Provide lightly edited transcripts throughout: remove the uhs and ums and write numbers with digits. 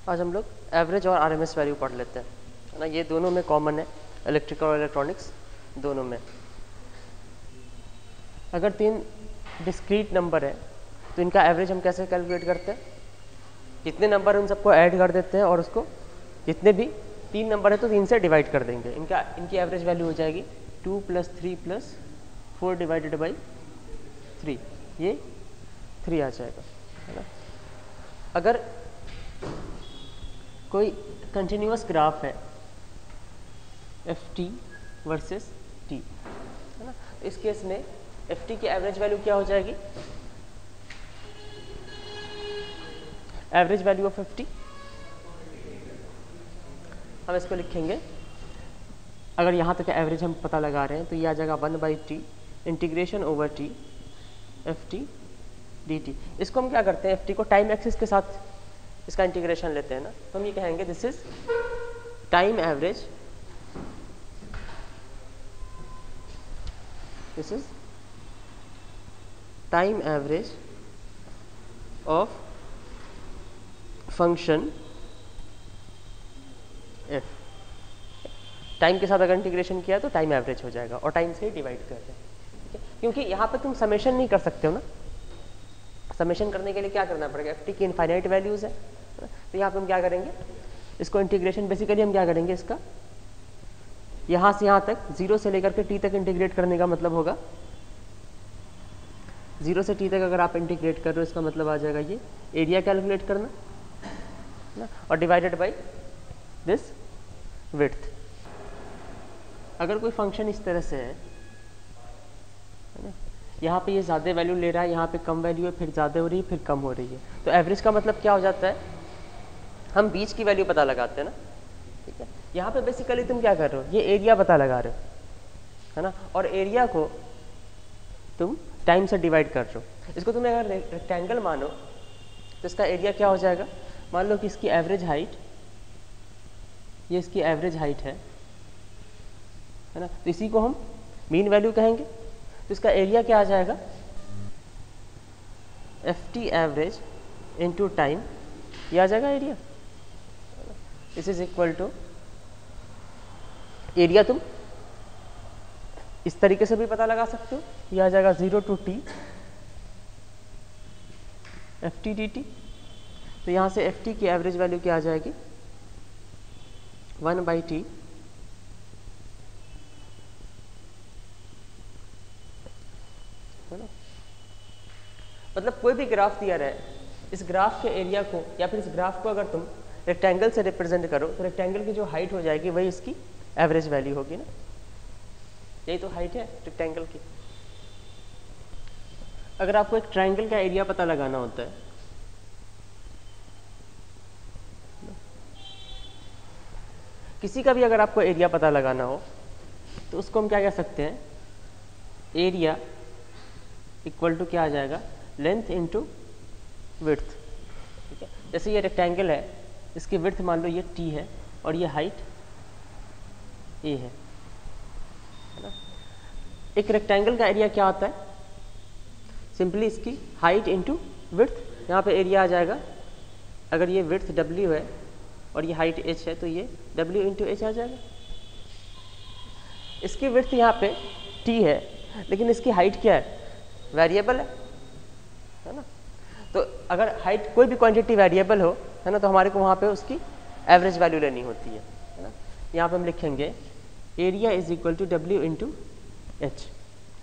आज हम लोग एवरेज और आरएमएस वैल्यू पढ़ लेते हैं, है ना। ये दोनों में कॉमन है, इलेक्ट्रिकल और इलेक्ट्रॉनिक्स दोनों में। अगर तीन डिस्क्रीट नंबर है तो इनका एवरेज हम कैसे कैलकुलेट करते हैं? जितने नंबर है उन सबको ऐड कर देते हैं और उसको जितने भी तीन नंबर है तो 3 से डिवाइड कर देंगे। इनकी एवरेज वैल्यू हो जाएगी 2 + 3 + 4 डिवाइडेड बाई 3, ये 3 आ जाएगा, है ना। अगर कोई कंटिन्यूअस ग्राफ है ft वर्सेस t, है ना, तो इस केस में ft की एवरेज वैल्यू क्या हो जाएगी? एवरेज वैल्यू ऑफ 50 हम इसको लिखेंगे। अगर यहाँ तक एवरेज हम पता लगा रहे हैं तो ये आ जाएगा 1/t integration over t ft dt। इसको हम क्या करते हैं, ft को टाइम एक्सिस के साथ इसका इंटीग्रेशन लेते हैं ना, तो हम ये कहेंगे this is time average, this is time average of function f। Time के साथ अगर इंटीग्रेशन किया तो टाइम एवरेज हो जाएगा और टाइम से ही डिवाइड कर रहे हैं, क्योंकि यहाँ पे तुम समेशन नहीं कर सकते हो ना। समेशन करने के लिए क्या करना पड़ेगा? ft की इनफाइनाइट वैल्यूज है, तो यहाँ पे हम क्या करेंगे, इसको इंटीग्रेशन बेसिकली हम क्या करेंगे, इसका यहाँ से यहाँ तक 0 से लेकर के t तक इंटीग्रेट करने का मतलब होगा 0 से t तक अगर आप इंटीग्रेट कर रहे हो इसका मतलब आ जाएगा ये एरिया कैलकुलेट करना ना, और डिवाइडेड बाई दिस विड्थ। अगर कोई फंक्शन इस तरह से है ना, यहाँ पे ये ज़्यादा वैल्यू ले रहा है, यहाँ पे कम वैल्यू है, फिर ज़्यादा हो रही है, फिर कम हो रही है, तो एवरेज का मतलब क्या हो जाता है, हम बीच की वैल्यू पता लगाते हैं ना, ठीक है। यहाँ पे बेसिकली तुम क्या कर रहे हो, ये एरिया पता लगा रहे हो, है ना, और एरिया को तुम टाइम से डिवाइड कर रहे हो। इसको तुम अगर रेक्टेंगल मानो तो इसका एरिया क्या हो जाएगा, मान लो कि इसकी एवरेज हाइट, ये इसकी एवरेज हाइट है ना, तो इसी को हम मीन वैल्यू कहेंगे, तो इसका एरिया क्या आ जाएगा, ft एवरेज इनटू टाइम, ये आ जाएगा area. This is equal to area तुम इस तरीके से भी पता लगा सकते हो, ये आ जाएगा 0 to t ft dt। तो यहाँ से ft की एवरेज वैल्यू क्या आ जाएगी, 1/t है ना। मतलब कोई भी ग्राफ दिया रहे, इस ग्राफ के एरिया को या फिर इस ग्राफ को अगर तुम रेक्टेंगल से रिप्रेजेंट करो तो रेक्टेंगल की जो हाइट हो जाएगी वही इसकी एवरेज वैल्यू होगी ना। यही तो हाइट है रेक्टेंगल की। अगर आपको एक ट्रायंगल का एरिया पता लगाना होता है, किसी का भी अगर आपको एरिया पता लगाना हो तो उसको हम क्या कह सकते हैं, एरिया इक्वल टू क्या आ जाएगा, लेंथ इनटू विड्थ, ठीक है। जैसे ये रेक्टेंगल है, इसकी विड्थ मान लो ये t है और ये हाइट a है ना। एक रेक्टेंगल का एरिया क्या होता है, सिंपली इसकी हाइट इनटू विड्थ। यहाँ पे एरिया आ जाएगा, अगर ये विड्थ w है और ये हाइट h है तो ये w इंटू h आ जाएगा। इसकी विड्थ यहाँ पे t है लेकिन इसकी हाइट क्या है, वेरिएबल है ना। तो अगर हाइट कोई भी क्वांटिटी वेरिएबल हो, है ना, तो हमारे को वहाँ पे उसकी एवरेज वैल्यू लेनी होती है ना। यहाँ पे हम लिखेंगे area is equal to w into h,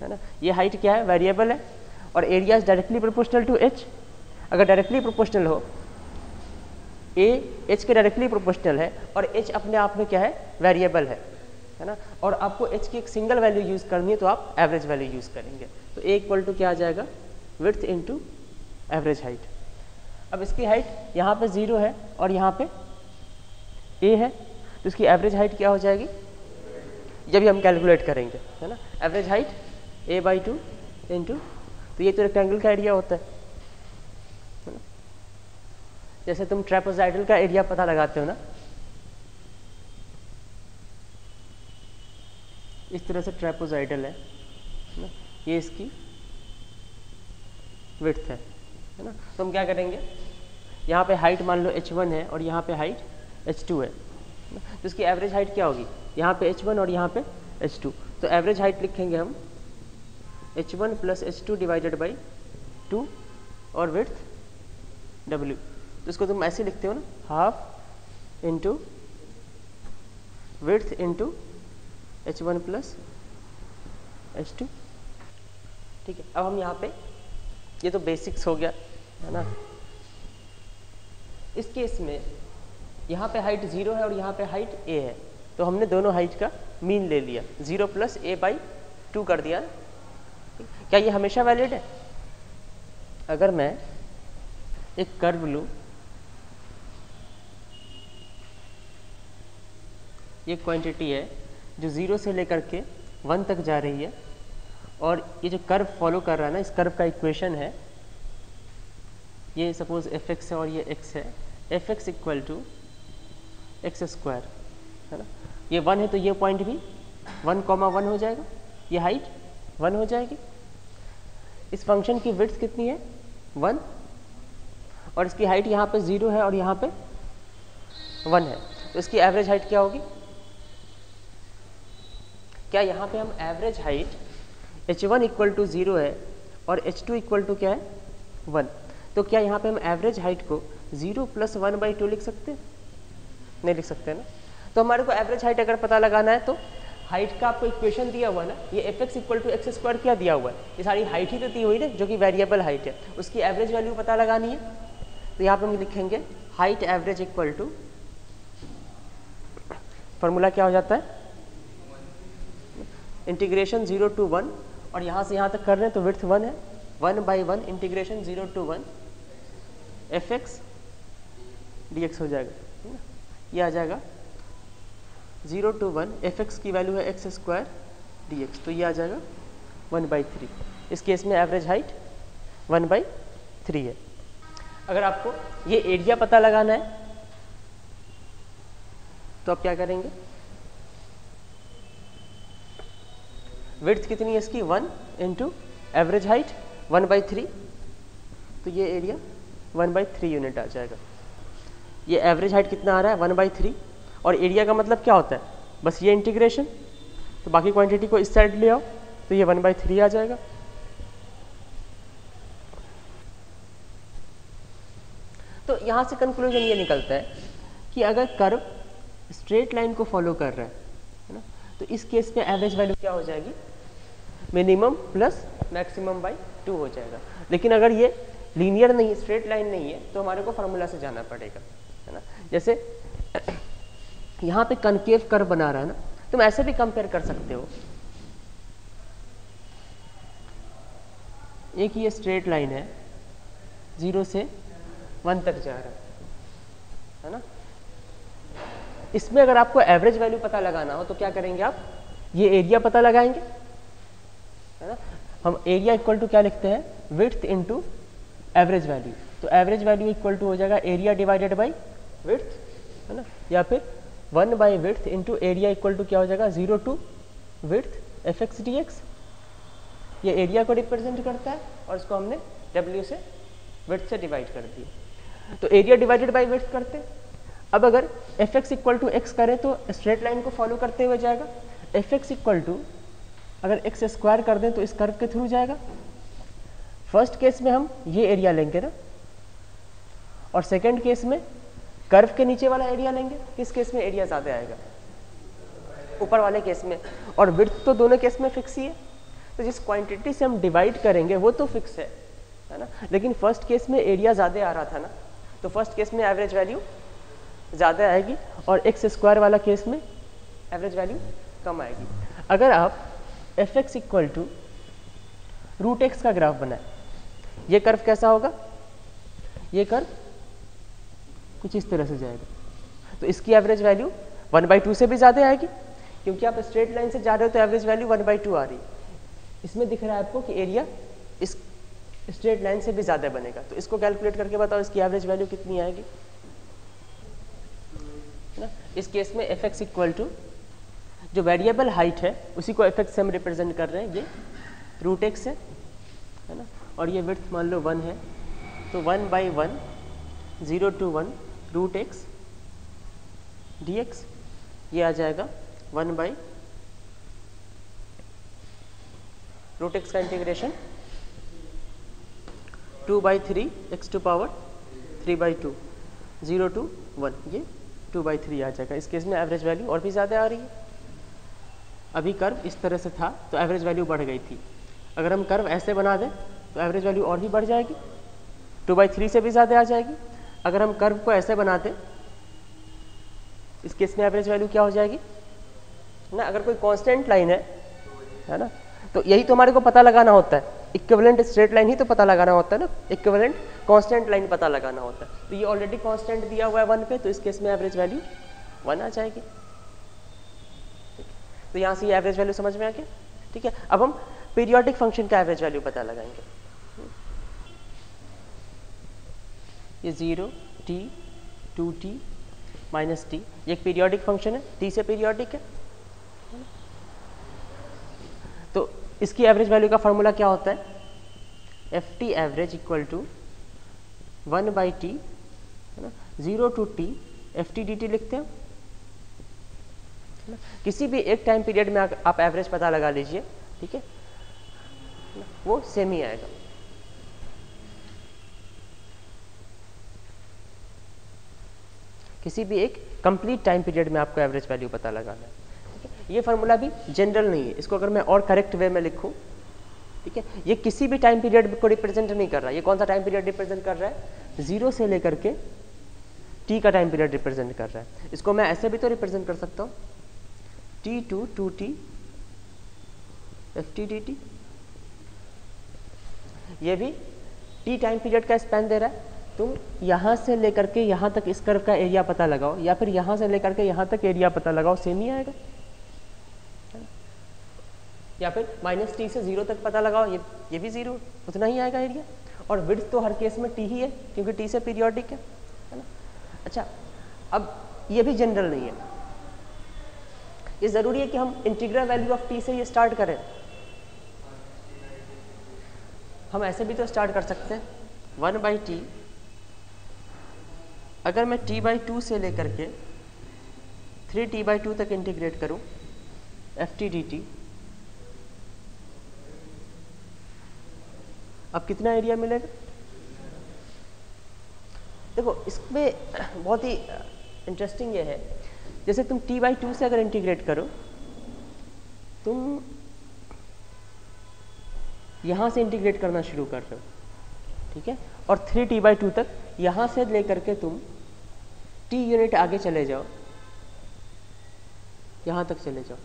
है ना। ये हाइट क्या है, वेरिएबल है, और area is directly proportional to h। अगर डायरेक्टली प्रोपोर्शनल हो, a h के डायरेक्टली प्रोपोर्शनल है और h अपने आप में क्या है, वेरिएबल है ना। और आपको h की एक सिंगल वैल्यू यूज़ करनी है तो आप एवरेज वैल्यू यूज़ करेंगे। तो a इक्वल टू क्या आ जाएगा, विड्थ इनटू एवरेज हाइट। अब इसकी हाइट यहाँ पे 0 है और यहाँ पे a है, तो इसकी एवरेज हाइट क्या हो जाएगी, जब भी हम कैलकुलेट करेंगे, है ना। एवरेज हाइट a/2 इंटू, तो ये तो रेक्टेंगल का एरिया होता है ना। जैसे तुम ट्रेपेजॉइडल का एरिया पता लगाते हो ना, इस तरह से ट्रेपेजॉइडल है ना, ये इसकी विड्थ है ना। तो हम क्या करेंगे, यहाँ पे हाइट मान लो h1 है और यहाँ पे हाइट h2 है, तो इसकी एवरेज हाइट क्या होगी, यहाँ पे h1 और यहाँ पे h2, तो एवरेज हाइट लिखेंगे हम h1 plus h2 divided by 2 और विड्थ w, तो इसको तुम ऐसे लिखते हो ना, half into width into h1 plus h2। ठीक है, अब हम यहाँ पे, ये तो बेसिक्स हो गया है ना। इस केस में यहाँ पे हाइट 0 है और यहाँ पे हाइट a है, तो हमने दोनों हाइट का मीन ले लिया, 0 प्लस a बाई 2 कर दिया। क्या ये हमेशा वैलिड है? अगर मैं एक कर्व लूँ, ये क्वांटिटी है जो 0 से लेकर के 1 तक जा रही है, और ये जो कर्व फॉलो कर रहा है ना, इस कर्व का इक्वेशन है, ये सपोज fx है और ये x है, fx equal to x square है ना, ये 1 है तो ये पॉइंट भी 1,1 हो जाएगा, ये हाइट 1 हो जाएगी। इस फंक्शन की विड्थ कितनी है 1, और इसकी हाइट यहाँ पे 0 है और यहाँ पे 1 है, तो इसकी एवरेज हाइट क्या होगी? क्या यहाँ पे हम average height h1 equal to 0 है और h2 इक्वल टू क्या है 1, तो क्या यहाँ पे हम एवरेज हाइट को 0 प्लस 1/2 लिख सकते हैं? नहीं लिख सकते ना। तो हमारे को एवरेज हाइट अगर पता लगाना है तो हाइट का आपको इक्वेशन दिया हुआ ना, ये fx equal to x square क्या दिया हुआ है, ये सारी हाइट ही तो दी हुई ना, जो कि वेरिएबल हाइट है, उसकी एवरेज वैल्यू पता लगानी है। तो यहाँ पे हम लिखेंगे height average equal to, formula क्या हो जाता है, इंटीग्रेशन 0 to 1, और यहाँ से यहाँ तक कर रहे हैं तो विड्थ 1 है, 1/1 इंटीग्रेशन 0 to 1 fx dx हो जाएगा, है ना। ये आ जाएगा 0 to 1 fx की वैल्यू है एक्स स्क्वायर dx, तो ये आ जाएगा 1/3। इस केस में एवरेज हाइट 1/3 है। अगर आपको ये एरिया पता लगाना है तो आप क्या करेंगे, विड्थ कितनी है इसकी 1 इंटू एवरेज हाइट 1/3, तो ये एरिया 1/3 यूनिट आ जाएगा। ये एवरेज हाइट कितना आ रहा है 1/3, और एरिया का मतलब क्या होता है, बस ये इंटीग्रेशन, तो बाकी क्वांटिटी को इस साइड ले आओ तो ये 1/3 आ जाएगा। तो यहाँ से कंक्लूजन ये निकलता है कि अगर कर्व स्ट्रेट लाइन को फॉलो कर रहा है ना, तो इस केस में एवरेज वैल्यू क्या हो जाएगी, मिनिमम प्लस मैक्सिमम बाई 2 हो जाएगा। लेकिन अगर ये लीनियर नहीं, स्ट्रेट लाइन नहीं है, तो हमारे को फार्मूला से जाना पड़ेगा, है ना। जैसे यहाँ पे कनकेव कर्व बना रहा है ना, तुम ऐसे भी कंपेयर कर सकते हो, एक ये स्ट्रेट लाइन है 0 से 1 तक जा रहा है ना। इसमें अगर आपको एवरेज वैल्यू पता लगाना हो तो क्या करेंगे आप, ये एरिया पता लगाएंगे, है ना। हम एरिया इक्वल टू क्या लिखते हैं, विड्थ इनटू एवरेज वैल्यू, तो एवरेज वैल्यू इक्वल टू हो जाएगा एरिया डिवाइडेड बाय विड्थ, है ना, या फिर 1 by width into area equal to क्या हो जाएगा 0 टू विड्थ fx dx। ये एरिया को रिप्रेजेंट करता है और इसको हमने w से विड्थ से डिवाइड कर दिया, तो एरिया डिवाइडेड बाय विड्थ करते हैं। अब अगर fx इक्वल टू एक्स करें तो स्ट्रेट लाइन को फॉलो करते हुए जाएगा, fx इक्वल टू अगर एक्स स्क्वायर कर दें तो इस कर्व के थ्रू जाएगा। फर्स्ट केस में हम ये एरिया लेंगे ना, और सेकंड केस में कर्व के नीचे वाला एरिया लेंगे। किस केस में एरिया ज़्यादा आएगा, ऊपर वाले केस में, और विड्थ तो दोनों केस में फिक्स ही है, तो जिस क्वांटिटी से हम डिवाइड करेंगे वो तो फिक्स है ना। लेकिन फर्स्ट केस में एरिया ज़्यादा आ रहा था ना, तो फर्स्ट केस में एवरेज वैल्यू ज़्यादा आएगी, और एक्स स्क्वायर वाला केस में एवरेज वैल्यू कम आएगी। अगर आप fx equal to root x का ग्राफ बनाए, ये कर्व कैसा होगा, ये कर्व कुछ इस तरह से जाएगा, तो इसकी एवरेज वैल्यू 1/2 से भी ज़्यादा आएगी, क्योंकि आप स्ट्रेट लाइन से जा रहे हो तो एवरेज वैल्यू 1/2 आ रही है। इसमें दिख रहा है आपको कि एरिया इस स्ट्रेट लाइन से भी ज़्यादा बनेगा, तो इसको कैलकुलेट करके बताओ इसकी एवरेज वैल्यू कितनी आएगी ना। इस केस में fx इक्वल टू जो वेरिएबल हाइट है उसी को fx से हम रिप्रेजेंट कर रहे हैं, ये रूट एक्स है ना, और ये विड्थ मान लो 1 है, तो 1/1 0 to 1 root x d x, ये आ जाएगा 1 बाई रूट एक्स का integration 2 by 3 x to power 3 by 2 0 to 1, ये 2 बाई 3 आ जाएगा। इस केस में एवरेज वैल्यू और भी ज़्यादा आ रही है। अभी कर्व इस तरह से था तो एवरेज वैल्यू बढ़ गई थी, अगर हम कर्व ऐसे बना दें तो एवरेज वैल्यू और भी बढ़ जाएगी, 2 बाई 3 से भी ज़्यादा आ जाएगी। अगर हम कर्व को ऐसे बनाते इस केस में एवरेज वैल्यू क्या हो जाएगी ना, अगर कोई कांस्टेंट लाइन है ना, तो यही तो हमारे को पता लगाना होता है, इक्विवेलेंट स्ट्रेट लाइन ही तो पता लगाना होता है ना, इक्विवेलेंट कांस्टेंट लाइन पता लगाना होता है। तो ये ऑलरेडी कांस्टेंट दिया हुआ है 1 पे, तो इस केस में एवरेज वैल्यू 1 आ जाएगी। तो यहाँ से ये एवरेज वैल्यू समझ में आ गया। ठीक है, अब हम पीरियोडिक फंक्शन का एवरेज वैल्यू पता लगाएंगे। ये 0 t 2t माइनस टी, ये एक पीरियोडिक फंक्शन है, t से पीरियोडिक है। तो इसकी एवरेज वैल्यू का फॉर्मूला क्या होता है, f t average equal to 1 by t, है ना, 0 to t f t d t लिखते हैं। किसी भी एक टाइम पीरियड में आप एवरेज पता लगा लीजिए, ठीक है, वो सेम ही आएगा। किसी भी एक कंप्लीट टाइम पीरियड में आपको एवरेज वैल्यू पता लगाना है। ये फार्मूला भी जनरल नहीं है, इसको अगर मैं और करेक्ट वे में लिखूं, ठीक है, ये किसी भी टाइम पीरियड को रिप्रेजेंट नहीं कर रहा। ये कौन सा टाइम पीरियड रिप्रेजेंट कर रहा है, 0 से लेकर के t का टाइम पीरियड रिप्रेजेंट कर रहा है। इसको मैं ऐसे भी तो रिप्रेजेंट कर सकता हूँ, t2 2t ft dt, ये भी t टाइम पीरियड का स्पैन दे रहा है। तुम यहाँ से लेकर के यहाँ तक इस कर्व का एरिया पता लगाओ, या फिर यहाँ से लेकर के यहाँ तक एरिया पता लगाओ, सेम ही आएगा। या फिर माइनस टी से 0 तक पता लगाओ, ये भी 0, उतना ही आएगा एरिया। और विड्थ तो हर केस में t ही है, क्योंकि t से पीरियोडिक है ना। अच्छा, अब ये भी जनरल नहीं है, ये ज़रूरी है कि हम इंटीग्रल वैल्यू ऑफ t से ये स्टार्ट करें। हम ऐसे भी तो स्टार्ट कर सकते हैं, 1 बाई टी, अगर मैं t बाई 2 से लेकर के 3t बाई 2 तक इंटीग्रेट करूं, एफ टी डी टी, अब कितना एरिया मिलेगा। देखो इसमें बहुत ही इंटरेस्टिंग ये है, जैसे तुम t बाई 2 से अगर इंटीग्रेट करो, तुम यहाँ से इंटीग्रेट करना शुरू कर रहे हो, ठीक है, और 3t बाई 2 तक यहाँ से लेकर के तुम t यूनिट आगे चले जाओ, यहाँ तक चले जाओ।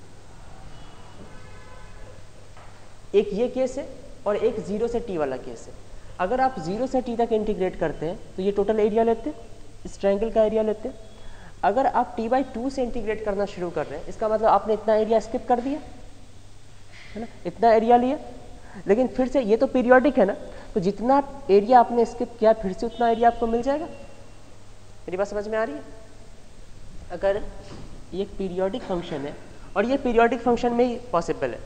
एक ये केस है और एक 0 से t वाला केस है। अगर आप 0 से t तक इंटीग्रेट करते हैं तो ये टोटल एरिया लेते हैं, इस ट्रायंगल का एरिया लेते हैं। अगर आप t बाई 2 से इंटीग्रेट करना शुरू कर रहे हैं, इसका मतलब आपने इतना एरिया स्किप कर दिया है ना, इतना एरिया लिया, लेकिन फिर से ये तो पीरियोडिक है ना, तो जितना एरिया आपने स्किप किया फिर से उतना एरिया आपको मिल जाएगा। मेरी बात समझ में आ रही है। अगर ये एक पीरियोडिक फंक्शन है और ये पीरियोडिक फंक्शन में ही पॉसिबल है,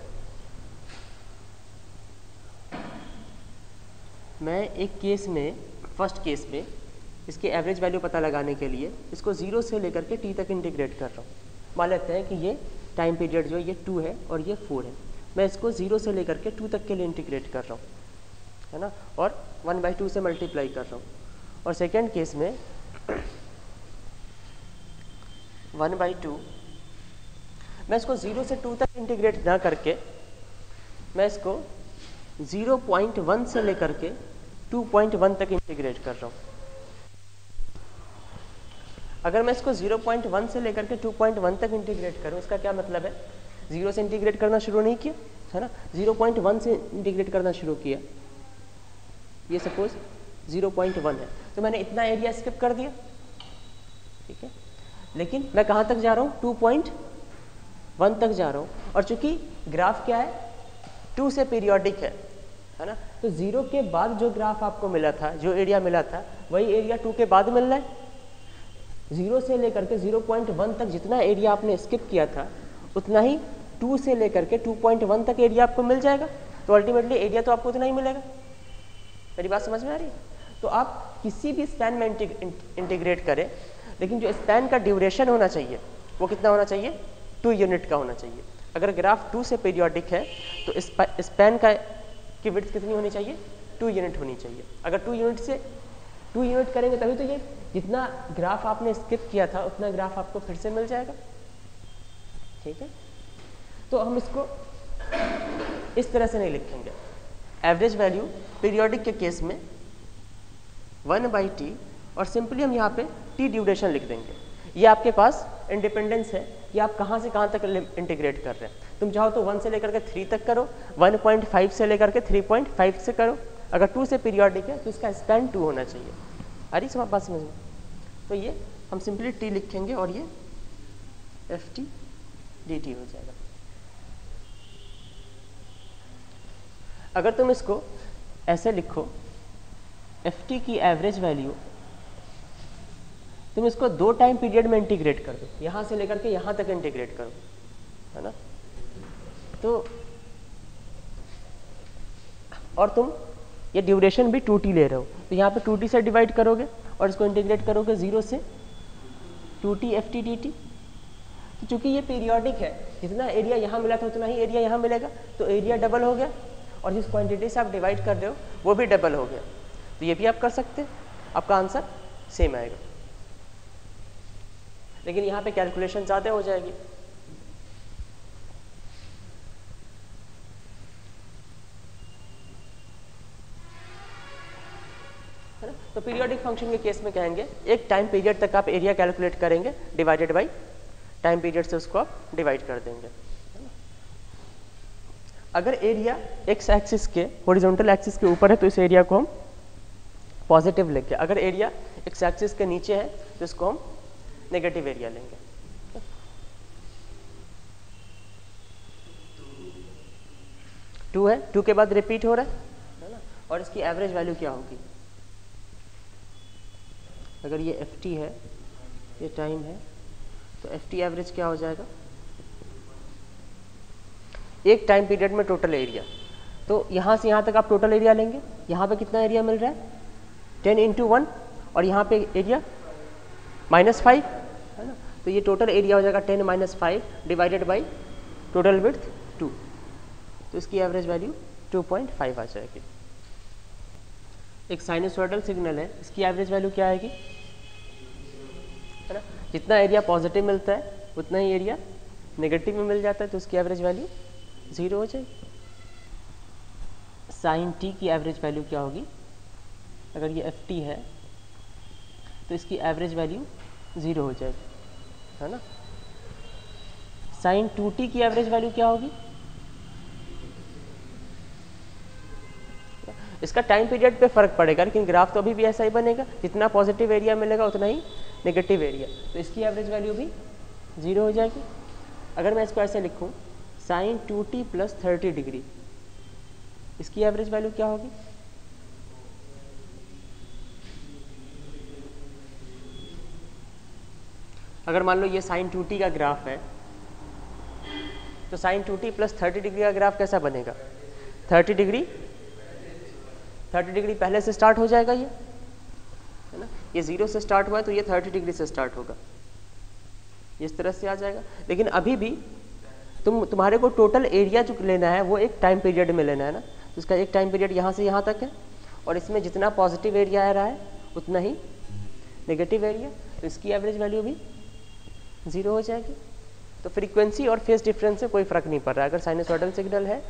मैं एक केस में, फर्स्ट केस में इसके एवरेज वैल्यू पता लगाने के लिए इसको 0 से लेकर के t तक इंटीग्रेट कर रहा हूँ। मान लेते हैं कि ये टाइम पीरियड जो ये 2 है और ये 4 है, मैं इसको 0 से लेकर के 2 तक के लिए इंटीग्रेट कर रहा हूँ, है ना, और 1 बाई 2 से मल्टीप्लाई कर रहा हूँ। और सेकेंड केस में 1 बाई 2, मैं इसको 0 से 2 तक इंटीग्रेट ना करके मैं इसको 0.1 से लेकर के 2.1 तक इंटीग्रेट कर रहा हूँ। अगर मैं इसको 0.1 से लेकर के 2.1 तक इंटीग्रेट करूँ, इसका क्या मतलब है, 0 से इंटीग्रेट करना शुरू नहीं किया है ना, 0.1 से इंटीग्रेट करना शुरू किया, ये सपोज 0.1 है, तो मैंने इतना एरिया स्किप कर दिया, ठीक है, लेकिन मैं कहाँ तक जा रहा हूँ, 2.1 तक जा रहा हूँ। और चूंकि ग्राफ क्या है, 2 से पीरियोडिक है ना, तो 0 के बाद जो ग्राफ आपको मिला था, जो एरिया मिला था, वही एरिया 2 के बाद मिल रहा है। 0 से लेकर के 0.1 तक जितना एरिया आपने स्किप किया था, उतना ही 2 से लेकर के 2.1 तक एरिया आपको मिल जाएगा। तो अल्टीमेटली एरिया तो आपको उतना ही मिलेगा। मेरी बात समझ में आ रही है। तो आप किसी भी स्पैन में इंटीग्रेट करें, लेकिन जो स्पैन का ड्यूरेशन होना चाहिए वो कितना होना चाहिए, 2 यूनिट का होना चाहिए। अगर ग्राफ 2 से पीरियोडिक है तो स्पैन की विड्थ कितनी होनी चाहिए, 2 यूनिट होनी चाहिए। अगर 2 यूनिट करेंगे तभी तो ये जितना ग्राफ आपने स्किप किया था उतना ग्राफ आपको फिर से मिल जाएगा। ठीक है, तो हम इसको इस तरह से नहीं लिखेंगे। एवरेज वैल्यू पीरियोडिक के केस में 1/t और सिंपली हम यहाँ पे t ड्यूरेशन लिख देंगे। ये आपके पास इंडिपेंडेंस है कि आप कहाँ से कहाँ तक इंटीग्रेट कर रहे हैं। तुम चाहो तो 1 से लेकर के 3 तक करो, 1.5 से लेकर के 3.5 से करो। अगर 2 से पीरियोडिक है तो इसका स्पैन 2 होना चाहिए। आ रही बात समझ में? तो ये हम सिंपली t लिखेंगे और ये ft dt हो जाएगा। अगर तुम इसको ऐसे लिखो, ft की एवरेज वैल्यू तुम इसको 2 टाइम पीरियड में इंटीग्रेट कर दो, यहाँ से लेकर के यहाँ तक इंटीग्रेट करो, है ना। तो और तुम ये ड्यूरेशन भी 2t ले रहे हो, तो यहाँ पे 2t से डिवाइड करोगे और इसको इंटीग्रेट करोगे 0 से 2t ft dt। तो चूंकि ये पीरियोडिक है, जितना एरिया यहाँ मिला था उतना ही एरिया यहाँ मिलेगा, तो एरिया डबल हो गया और जिस क्वांटिटी से आप डिवाइड कर रहे हो वो भी डबल हो गया। तो ये भी आप कर सकते हैं, आपका आंसर सेम आएगा, लेकिन यहाँ पे कैलकुलेशन ज़्यादा हो जाएगी। है ना। तो पीरियोडिक फंक्शन के केस में कहेंगे एक टाइम पीरियड तक आप एरिया कैलकुलेट करेंगे, डिवाइडेड बाई टाइम पीरियड से उसको आप डिवाइड कर देंगे। अगर एरिया एक्स एक्सिस के हॉरिजॉन्टल एक्सिस के ऊपर है तो इस एरिया को हम पॉजिटिव लेंगे, अगर एरिया एक्स एक्सिस के नीचे है तो इसको हम नेगेटिव एरिया लेंगे। 2 है, 2 के बाद रिपीट हो रहा है ना। और इसकी एवरेज वैल्यू क्या होगी, अगर ये ft है, ये टाइम है, तो ft एवरेज क्या हो जाएगा, एक टाइम पीरियड में टोटल एरिया। तो यहाँ से यहाँ तक आप टोटल एरिया लेंगे, यहाँ पे कितना एरिया मिल रहा है 10 × 1 और यहाँ पे एरिया -5, है ना। तो ये टोटल एरिया हो जाएगा 10 - 5 डिवाइडेड बाई टोटल विड्थ 2, तो इसकी एवरेज वैल्यू 2.5 आ जाएगी। एक साइनसॉइडल सिग्नल है, इसकी एवरेज वैल्यू क्या आएगी, है ना। जितना एरिया पॉजिटिव मिलता है उतना ही एरिया नेगेटिव में मिल जाता है, तो उसकी एवरेज वैल्यू 0 हो जाएगी। साइन t की एवरेज वैल्यू क्या होगी, अगर ये ft है तो इसकी एवरेज वैल्यू 0 हो जाएगी, है ना। साइन 2t की एवरेज वैल्यू क्या होगी, इसका टाइम पीरियड पे फर्क पड़ेगा, लेकिन ग्राफ तो अभी भी ऐसा ही बनेगा, जितना पॉजिटिव एरिया मिलेगा उतना ही नेगेटिव एरिया, तो इसकी एवरेज वैल्यू भी 0 हो जाएगी। अगर मैं इसको ऐसे लिखूं साइन 2t + 30 डिग्री, इसकी एवरेज वैल्यू क्या होगी, अगर मान लो ये साइन 2t का ग्राफ है तो साइन 2t + 30 डिग्री का ग्राफ कैसा बनेगा, 30 डिग्री पहले से स्टार्ट हो जाएगा, ये है ना, ये 0 से स्टार्ट हुआ है तो ये 30 डिग्री से स्टार्ट होगा, इस तरह से आ जाएगा। लेकिन अभी भी तुम्हारे को टोटल एरिया जो लेना है वो एक टाइम पीरियड में लेना है ना, तो इसका एक टाइम पीरियड यहाँ से यहाँ तक है और इसमें जितना पॉजिटिव एरिया आ रहा है उतना ही नेगेटिव एरिया, तो इसकी एवरेज वैल्यू भी 0 हो जाएगी। तो फ्रीक्वेंसी और फेज डिफरेंस से कोई फर्क नहीं पड़ रहा है, अगर साइनसॉइडल सिग्नल है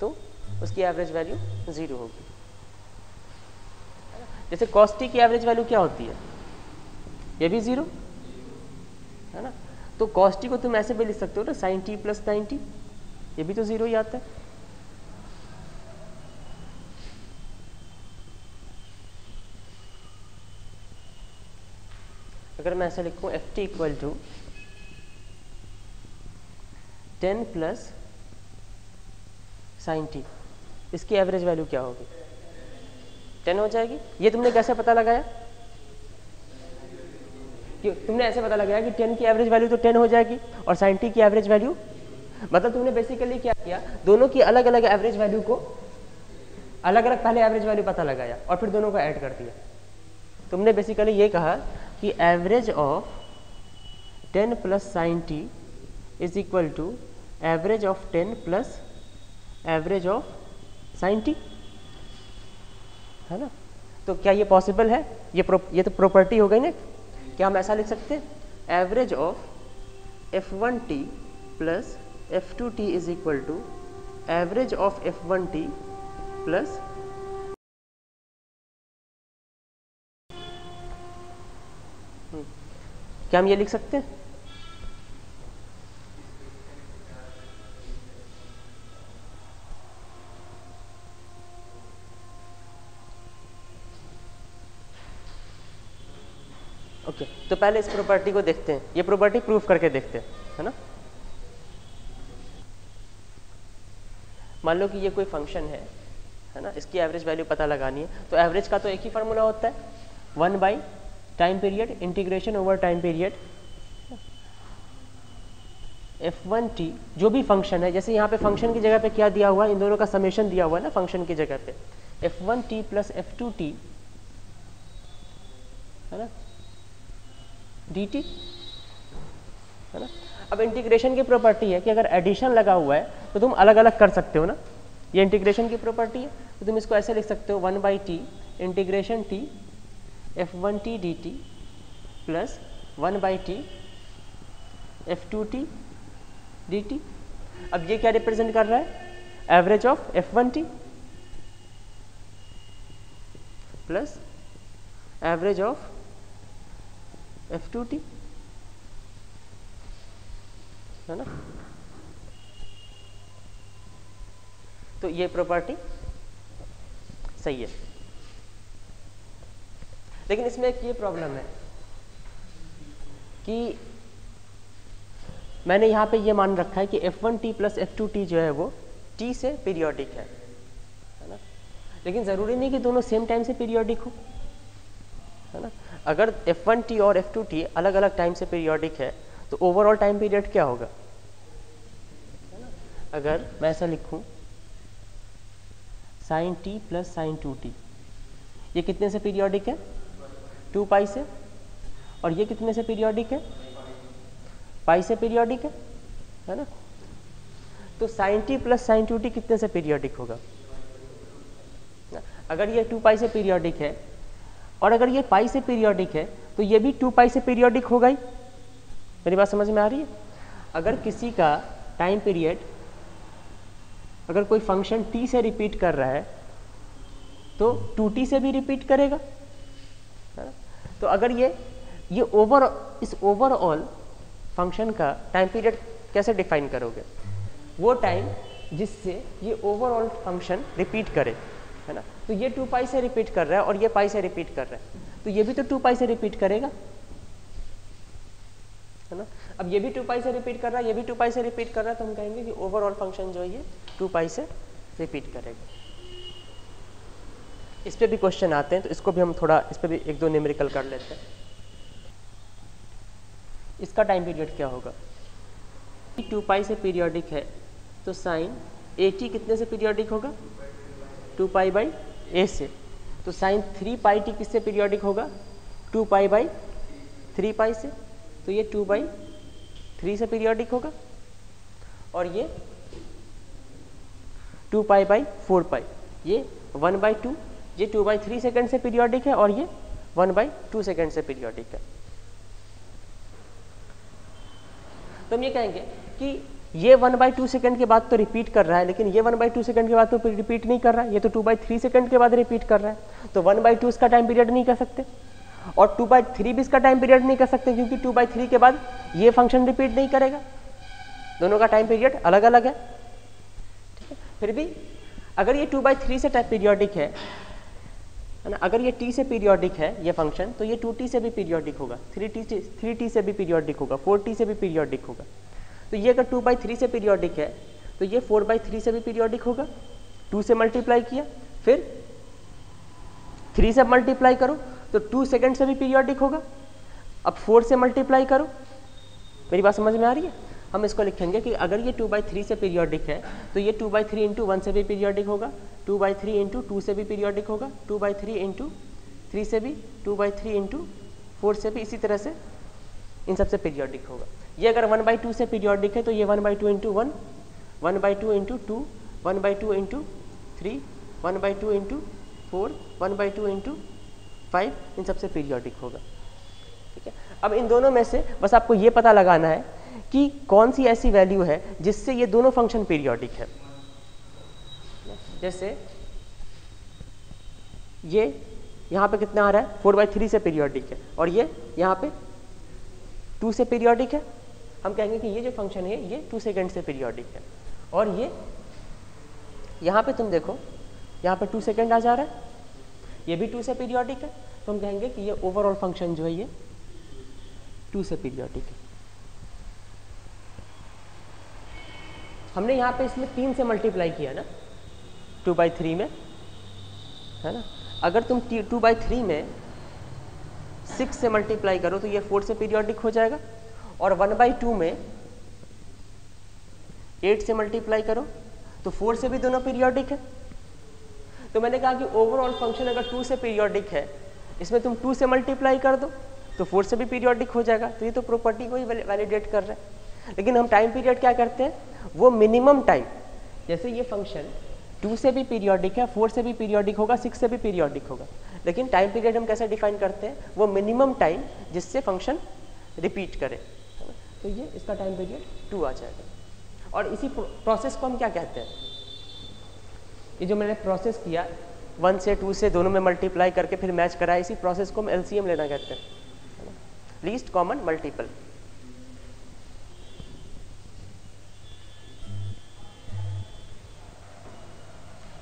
तो उसकी एवरेज वैल्यू 0 होगी। जैसे cos t की एवरेज वैल्यू क्या होती है, ये भी 0, है ना। तो cos t को तुम ऐसे भी लिख सकते हो ना, sin t + 90, ये भी तो 0 ही आता है। अगर मैं ऐसे लिखूं ft = 10 + sin t, इसकी एवरेज वैल्यू क्या होगी, 10 हो जाएगी। ये तुमने कैसे पता लगाया, कि तुमने ऐसे पता लगाया कि 10 की एवरेज वैल्यू तो 10 हो जाएगी और sin t की एवरेज वैल्यू, मतलब तुमने बेसिकली क्या किया, दोनों की अलग अलग एवरेज वैल्यू को अलग अलग पहले एवरेज वैल्यू पता लगाया और फिर दोनों को ऐड कर दिया, तुमने बेसिकली ये कहा कि average of 10 plus sine t is equal to average of 10 plus average of sine t, है ना। तो क्या ये पॉसिबल है? ये तो प्रॉपर्टी हो गई ना। क्या हम ऐसा लिख सकते हैं, average of f1t plus f2t is equal to average of f1t plus क्या हम ये लिख सकते हैं? ओके, तो पहले इस प्रॉपर्टी को देखते हैं, ये प्रॉपर्टी प्रूफ करके देखते हैं, है ना। मान लो कि ये कोई फंक्शन है ना, इसकी एवरेज वैल्यू पता लगानी है, तो एवरेज का तो एक ही फार्मूला होता है, 1 by time period integration over time period f1t जो भी फंक्शन है। जैसे यहाँ पे फंक्शन की जगह पे क्या दिया हुआ है, इन दोनों का समेशन दिया हुआ है ना फंक्शन की जगह पे, f1t प्लस f2t, है ना, dt, है ना। अब इंटीग्रेशन की प्रॉपर्टी है कि अगर एडिशन लगा हुआ है तो तुम अलग अलग कर सकते हो ना, ये इंटीग्रेशन की प्रॉपर्टी है। तो तुम इसको ऐसे लिख सकते हो 1 by T integration t f1t dt plus 1 by T f2t dt। अब ये क्या रिप्रेजेंट कर रहा है, average of f1t plus average of f2t, है ना। तो ये प्रॉपर्टी सही है, लेकिन इसमें एक ये प्रॉब्लम है कि मैंने यहाँ पे ये मान रखा है कि f1t प्लस f2t जो है वो t से पीरियोडिक है ना। लेकिन ज़रूरी नहीं कि दोनों सेम टाइम से पीरियोडिक हो, है ना। अगर f1t और f2t अलग अलग टाइम से पीरियोडिक है तो ओवरऑल टाइम पीरियड क्या होगा, है ना। अगर मैं ऐसा लिखूं sign t plus sign 2t, ये कितने से पीरियोडिक है, 2 पाई से, और ये कितने से पीरियोडिक है, पाई से पीरियोडिक है ना। तो sign t plus sign 2t कितने से पीरियोडिक होगा, अगर ये 2 पाई से पीरियोडिक है और अगर ये पाई से पीरियोडिक है तो ये भी 2 पाई से पीरियोडिक होगा ही। मेरी बात समझ में आ रही है? अगर किसी का टाइम पीरियड, अगर कोई फंक्शन t से रिपीट कर रहा है तो 2t से भी रिपीट करेगा, है ना? तो अगर ये इस ओवरऑल फंक्शन का टाइम पीरियड कैसे डिफाइन करोगे, वो टाइम जिससे ये ओवरऑल फंक्शन रिपीट करे, है ना। तो ये 2 पाई से रिपीट कर रहा है और ये पाई से रिपीट कर रहा है, तो ये भी तो 2 पाई से रिपीट करेगा, है ना। अब ये भी 2 पाई से रिपीट कर रहा है, ये भी 2 पाई से रिपीट कर रहा है, तो हम कहेंगे कि ओवरऑल फंक्शन जो है ये 2 पाई से रिपीट करेगा। इस पे भी क्वेश्चन आते हैं, तो इसको भी हम थोड़ा, इस पे भी 1-2 न्यूमेरिकल कर लेते हैं। इसका टाइम पीरियड क्या होगा, 2 पाई से पीरियोडिक है तो साइन AT कितने से पीरियोडिक होगा, 2 पाई बाई ए से। तो साइन 3 पाई टी किससे पीरियोडिक होगा, 2 पाई बाई 3 पाई से। तो ये 2 बाई 3 से पीरियोडिक होगा, और ये 2 पाई बाई 4 पाई, ये 1 बाई 2, ये 2 बाई 3 सेकेंड से पीरियोडिक है और ये 1 बाई 2 सेकेंड से पीरियोडिक है। तो हम ये कहेंगे कि ये 1 बाई 2 सेकेंड के बाद तो रिपीट कर रहा है, लेकिन ये 1 बाई 2 सेकेंड के बाद तो रिपीट नहीं कर रहा है, ये तो 2 बाई 3 सेकेंड के बाद रिपीट कर रहा है। तो 1 बाई 2 इसका टाइम पीरियड नहीं कर सकते, और 2 बाई 3 भी इसका टाइम पीरियड नहीं कर सकते, क्योंकि 2 बाई 3 के बाद ये फंक्शन रिपीट नहीं करेगा, दोनों का टाइम पीरियड अलग अलग है। ठीक है, फिर भी अगर ये 2 बाई 3 से टाइम पीरियोडिक है ना, अगर ये t से पीरियोडिक है ये फंक्शन, तो ये 2t से भी पीरियोडिक होगा, 3t से भी पीरियोडिक होगा, 4t से भी पीरियोडिक होगा। तो ये अगर 2 बाई 3 से पीरियोडिक है तो ये 4 बाई 3 से भी पीरियोडिक होगा, 2 से मल्टीप्लाई किया, फिर 3 से मल्टीप्लाई करो तो 2 सेकेंड से भी पीरियोडिक होगा, अब 4 से मल्टीप्लाई करो। मेरी बात समझ में आ रही है? हम इसको लिखेंगे कि अगर ये 2 बाई 3 से पीरियोडिक है तो ये 2 बाई 3 इंटू 1 से भी पीरियोडिक होगा, 2 बाई 3 इंटू 2 से भी पीरियोडिक होगा, 2 बाई 3 इंटू 3 से भी 2/3 इंटू 4 से भी इसी तरह से इन सबसे पीरियोडिक होगा। ये अगर 1/2 से पीरियोडिक है तो ये 1/2 into 1, 1/2 into 2, 1/2 into 3, 1/2 into 4, 1/2 into 5 इन सबसे पीरियोडिक होगा। ठीक है, अब इन दोनों में से बस आपको ये पता लगाना है कि कौन सी ऐसी वैल्यू है जिससे ये दोनों फंक्शन पीरियोडिक है। जैसे ये यहाँ पे कितना आ रहा है 4/3 से पीरियोडिक है और ये यहाँ पे 2 से पीरियोडिक है। हम कहेंगे कि ये जो फंक्शन है ये 2 सेकेंड से पीरियोडिक है। और ये यहाँ पे तुम देखो यहाँ पे 2 सेकेंड आ जा रहा है, ये भी 2 से पीरियोडिक है, तो हम कहेंगे कि ये ओवरऑल फंक्शन जो है ये 2 से पीरियोडिक है। हमने यहाँ पे इसमें 3 से मल्टीप्लाई किया ना 2/3 में, है ना। अगर तुम 2/3 में 6 से मल्टीप्लाई करो तो ये 4 से पीरियोडिक हो जाएगा, और 1/2 में 8 से मल्टीप्लाई करो तो 4 से भी दोनों पीरियोडिक है। तो मैंने कहा कि ओवरऑल फंक्शन अगर 2 से पीरियोडिक है, इसमें तुम 2 से मल्टीप्लाई कर दो तो 4 से भी पीरियोडिक हो जाएगा। तो ये तो प्रॉपर्टी को ही वैलिडेट कर रहा है। लेकिन हम टाइम पीरियड क्या करते हैं, वो मिनिमम टाइम, जैसे ये फंक्शन 2 से भी पीरियोडिक है, 4 से भी पीरियोडिक होगा, 6 से भी पीरियोडिक होगा, लेकिन टाइम पीरियड हम कैसे डिफाइन करते हैं, वो मिनिमम टाइम जिससे फंक्शन रिपीट करे, तो ये इसका टाइम पीरियड 2 आ जाएगा। और इसी प्रोसेस को हम क्या कहते हैं, ये जो मैंने प्रोसेस किया 1 से 2 से दोनों में मल्टीप्लाई करके फिर मैच कराया, इसी प्रोसेस को हम LCM लेना कहते हैं, लीस्ट कॉमन मल्टीपल।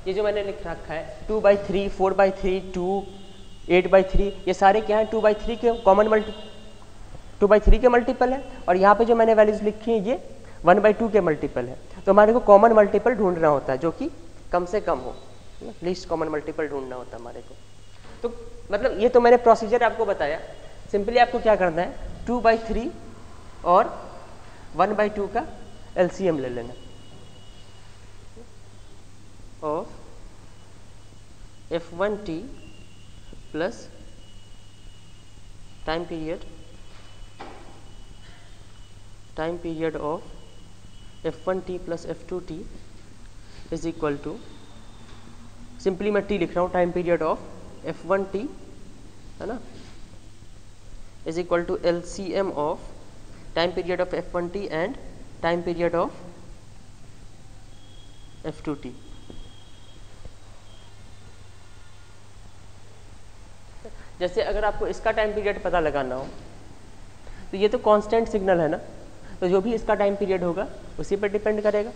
ये जो मैंने लिख रखा है 2/3, 4/3, 2, 8/3, ये सारे क्या हैं 2/3 के कॉमन 2/3 के मल्टीपल है, और यहाँ पे जो मैंने वैल्यूज लिखी है ये 1/2 के मल्टीपल है। तो हमारे को कॉमन मल्टीपल ढूंढना होता है जो कि कम से कम हो, लीस्ट कॉमन मल्टीपल ढूंढना होता है हमारे को। तो मतलब ये तो मैंने प्रोसीजर आपको बताया। सिंपली आपको क्या करना है, 2/3 और 1/2 का LCM ले लेना of f1t plus time period of f1t plus f2t is equal to, simply मैं t लिख रहा हूँ, टाइम पीरियड ऑफ f1t, है ना, is equal to LCM of time period of f1t and time period of f2t। जैसे अगर आपको इसका टाइम पीरियड पता लगाना हो तो ये तो कांस्टेंट सिग्नल है ना, तो जो भी इसका टाइम पीरियड होगा उसी पर डिपेंड करेगा।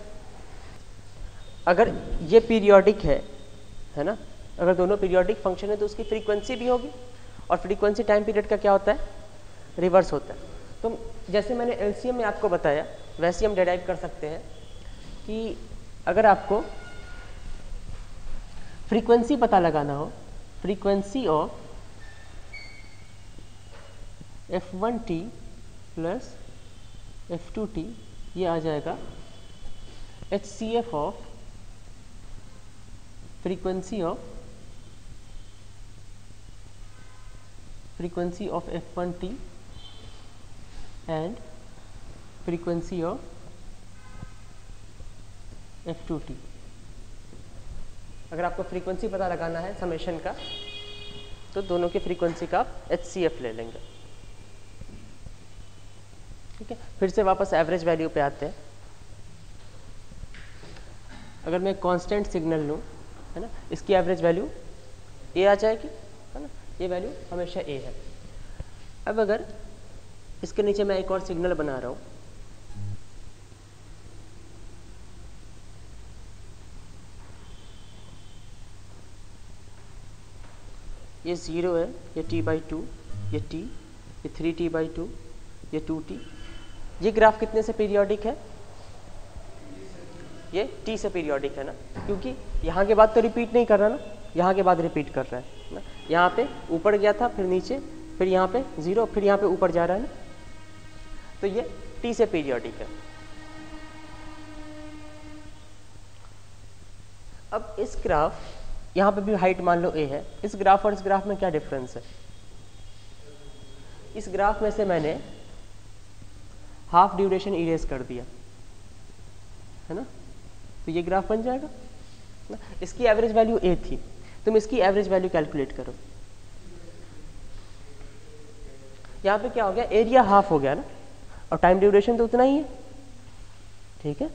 अगर ये पीरियोडिक है ना, अगर दोनों पीरियोडिक फंक्शन है तो उसकी फ्रीक्वेंसी भी होगी, और फ्रीक्वेंसी टाइम पीरियड का क्या होता है, रिवर्स होता है। तो जैसे मैंने LCM में आपको बताया वैसे हम डिराइव कर सकते हैं कि अगर आपको फ्रीक्वेंसी पता लगाना हो, frequency of f1t plus f2t, ये आ जाएगा HCF of frequency of f1t and frequency of f2t। अगर आपको फ्रीक्वेंसी पता लगाना है समेशन का तो दोनों की फ्रीक्वेंसी का आप HCF ले लेंगे। ठीक है, फिर से वापस एवरेज वैल्यू पे आते हैं। अगर मैं कांस्टेंट सिग्नल लूँ, है ना, इसकी एवरेज वैल्यू A आ जाएगी, है ना, ये वैल्यू हमेशा A है। अब अगर इसके नीचे मैं एक और सिग्नल बना रहा हूँ, ये 0 है, ये t/2, ये t, ये 3t/2, ये 2t। ये ग्राफ कितने से पीरियोडिक है, ये t से पीरियोडिक है ना, क्योंकि यहाँ के बाद तो रिपीट नहीं कर रहा ना, यहाँ के बाद रिपीट कर रहा है ना। यहाँ पे ऊपर गया था, फिर नीचे, फिर यहाँ पे 0, फिर यहाँ पे ऊपर जा रहा है ना, तो ये t से पीरियोडिक है। अब इस ग्राफ यहाँ पे भी हाइट मान लो a है। इस ग्राफ और इस ग्राफ में क्या डिफरेंस है? इस ग्राफ में से मैंने हाफ ड्यूरेशन इरेज कर दिया है ना, तो ये ग्राफ बन जाएगा ना। इसकी एवरेज वैल्यू a थी, तुम इसकी एवरेज वैल्यू कैलकुलेट करो। यहाँ पे क्या हो गया, एरिया हाफ हो गया ना, और टाइम ड्यूरेशन तो उतना ही है, ठीक है।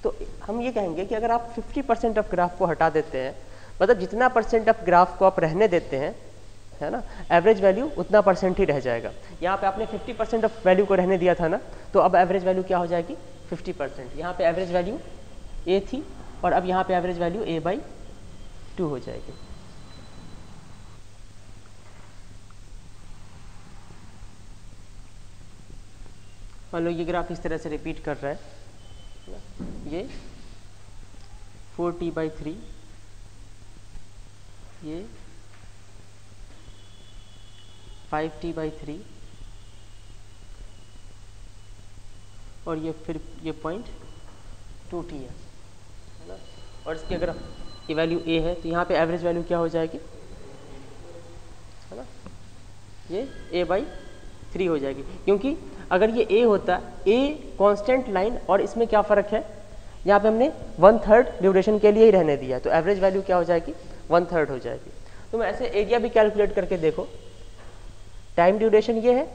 तो हम ये कहेंगे कि अगर आप 50% ऑफ ग्राफ को हटा देते हैं, मतलब जितना परसेंट ऑफ ग्राफ को आप रहने देते हैं, है ना, एवरेज वैल्यू उतना परसेंट ही रह जाएगा। यहाँ पे आपने 50% ऑफ वैल्यू को रहने दिया था ना, तो अब एवरेज वैल्यू क्या हो जाएगी, 50%। यहाँ पे एवरेज वैल्यू a थी और अब यहाँ पे एवरेज वैल्यू a/2 हो जाएगी। मान लो ये ग्राफ इस तरह से रिपीट कर रहा है, ये 4t/3, ये 5t/3 और ये फिर ये पॉइंट 2t है ना। और इसकी अगर ये वैल्यू a है तो यहाँ पे एवरेज वैल्यू क्या हो जाएगी, है ना, ये a/3 हो जाएगी। क्योंकि अगर ये a होता, a कांस्टेंट लाइन और इसमें क्या फ़र्क है, यहाँ पे हमने 1/3 ड्यूरेशन के लिए ही रहने दिया, तो एवरेज वैल्यू क्या हो जाएगी, 1/3 हो जाएगी। तुम ऐसे एरिया भी कैलकुलेट करके देखो, टाइम ड्यूरेशन ये है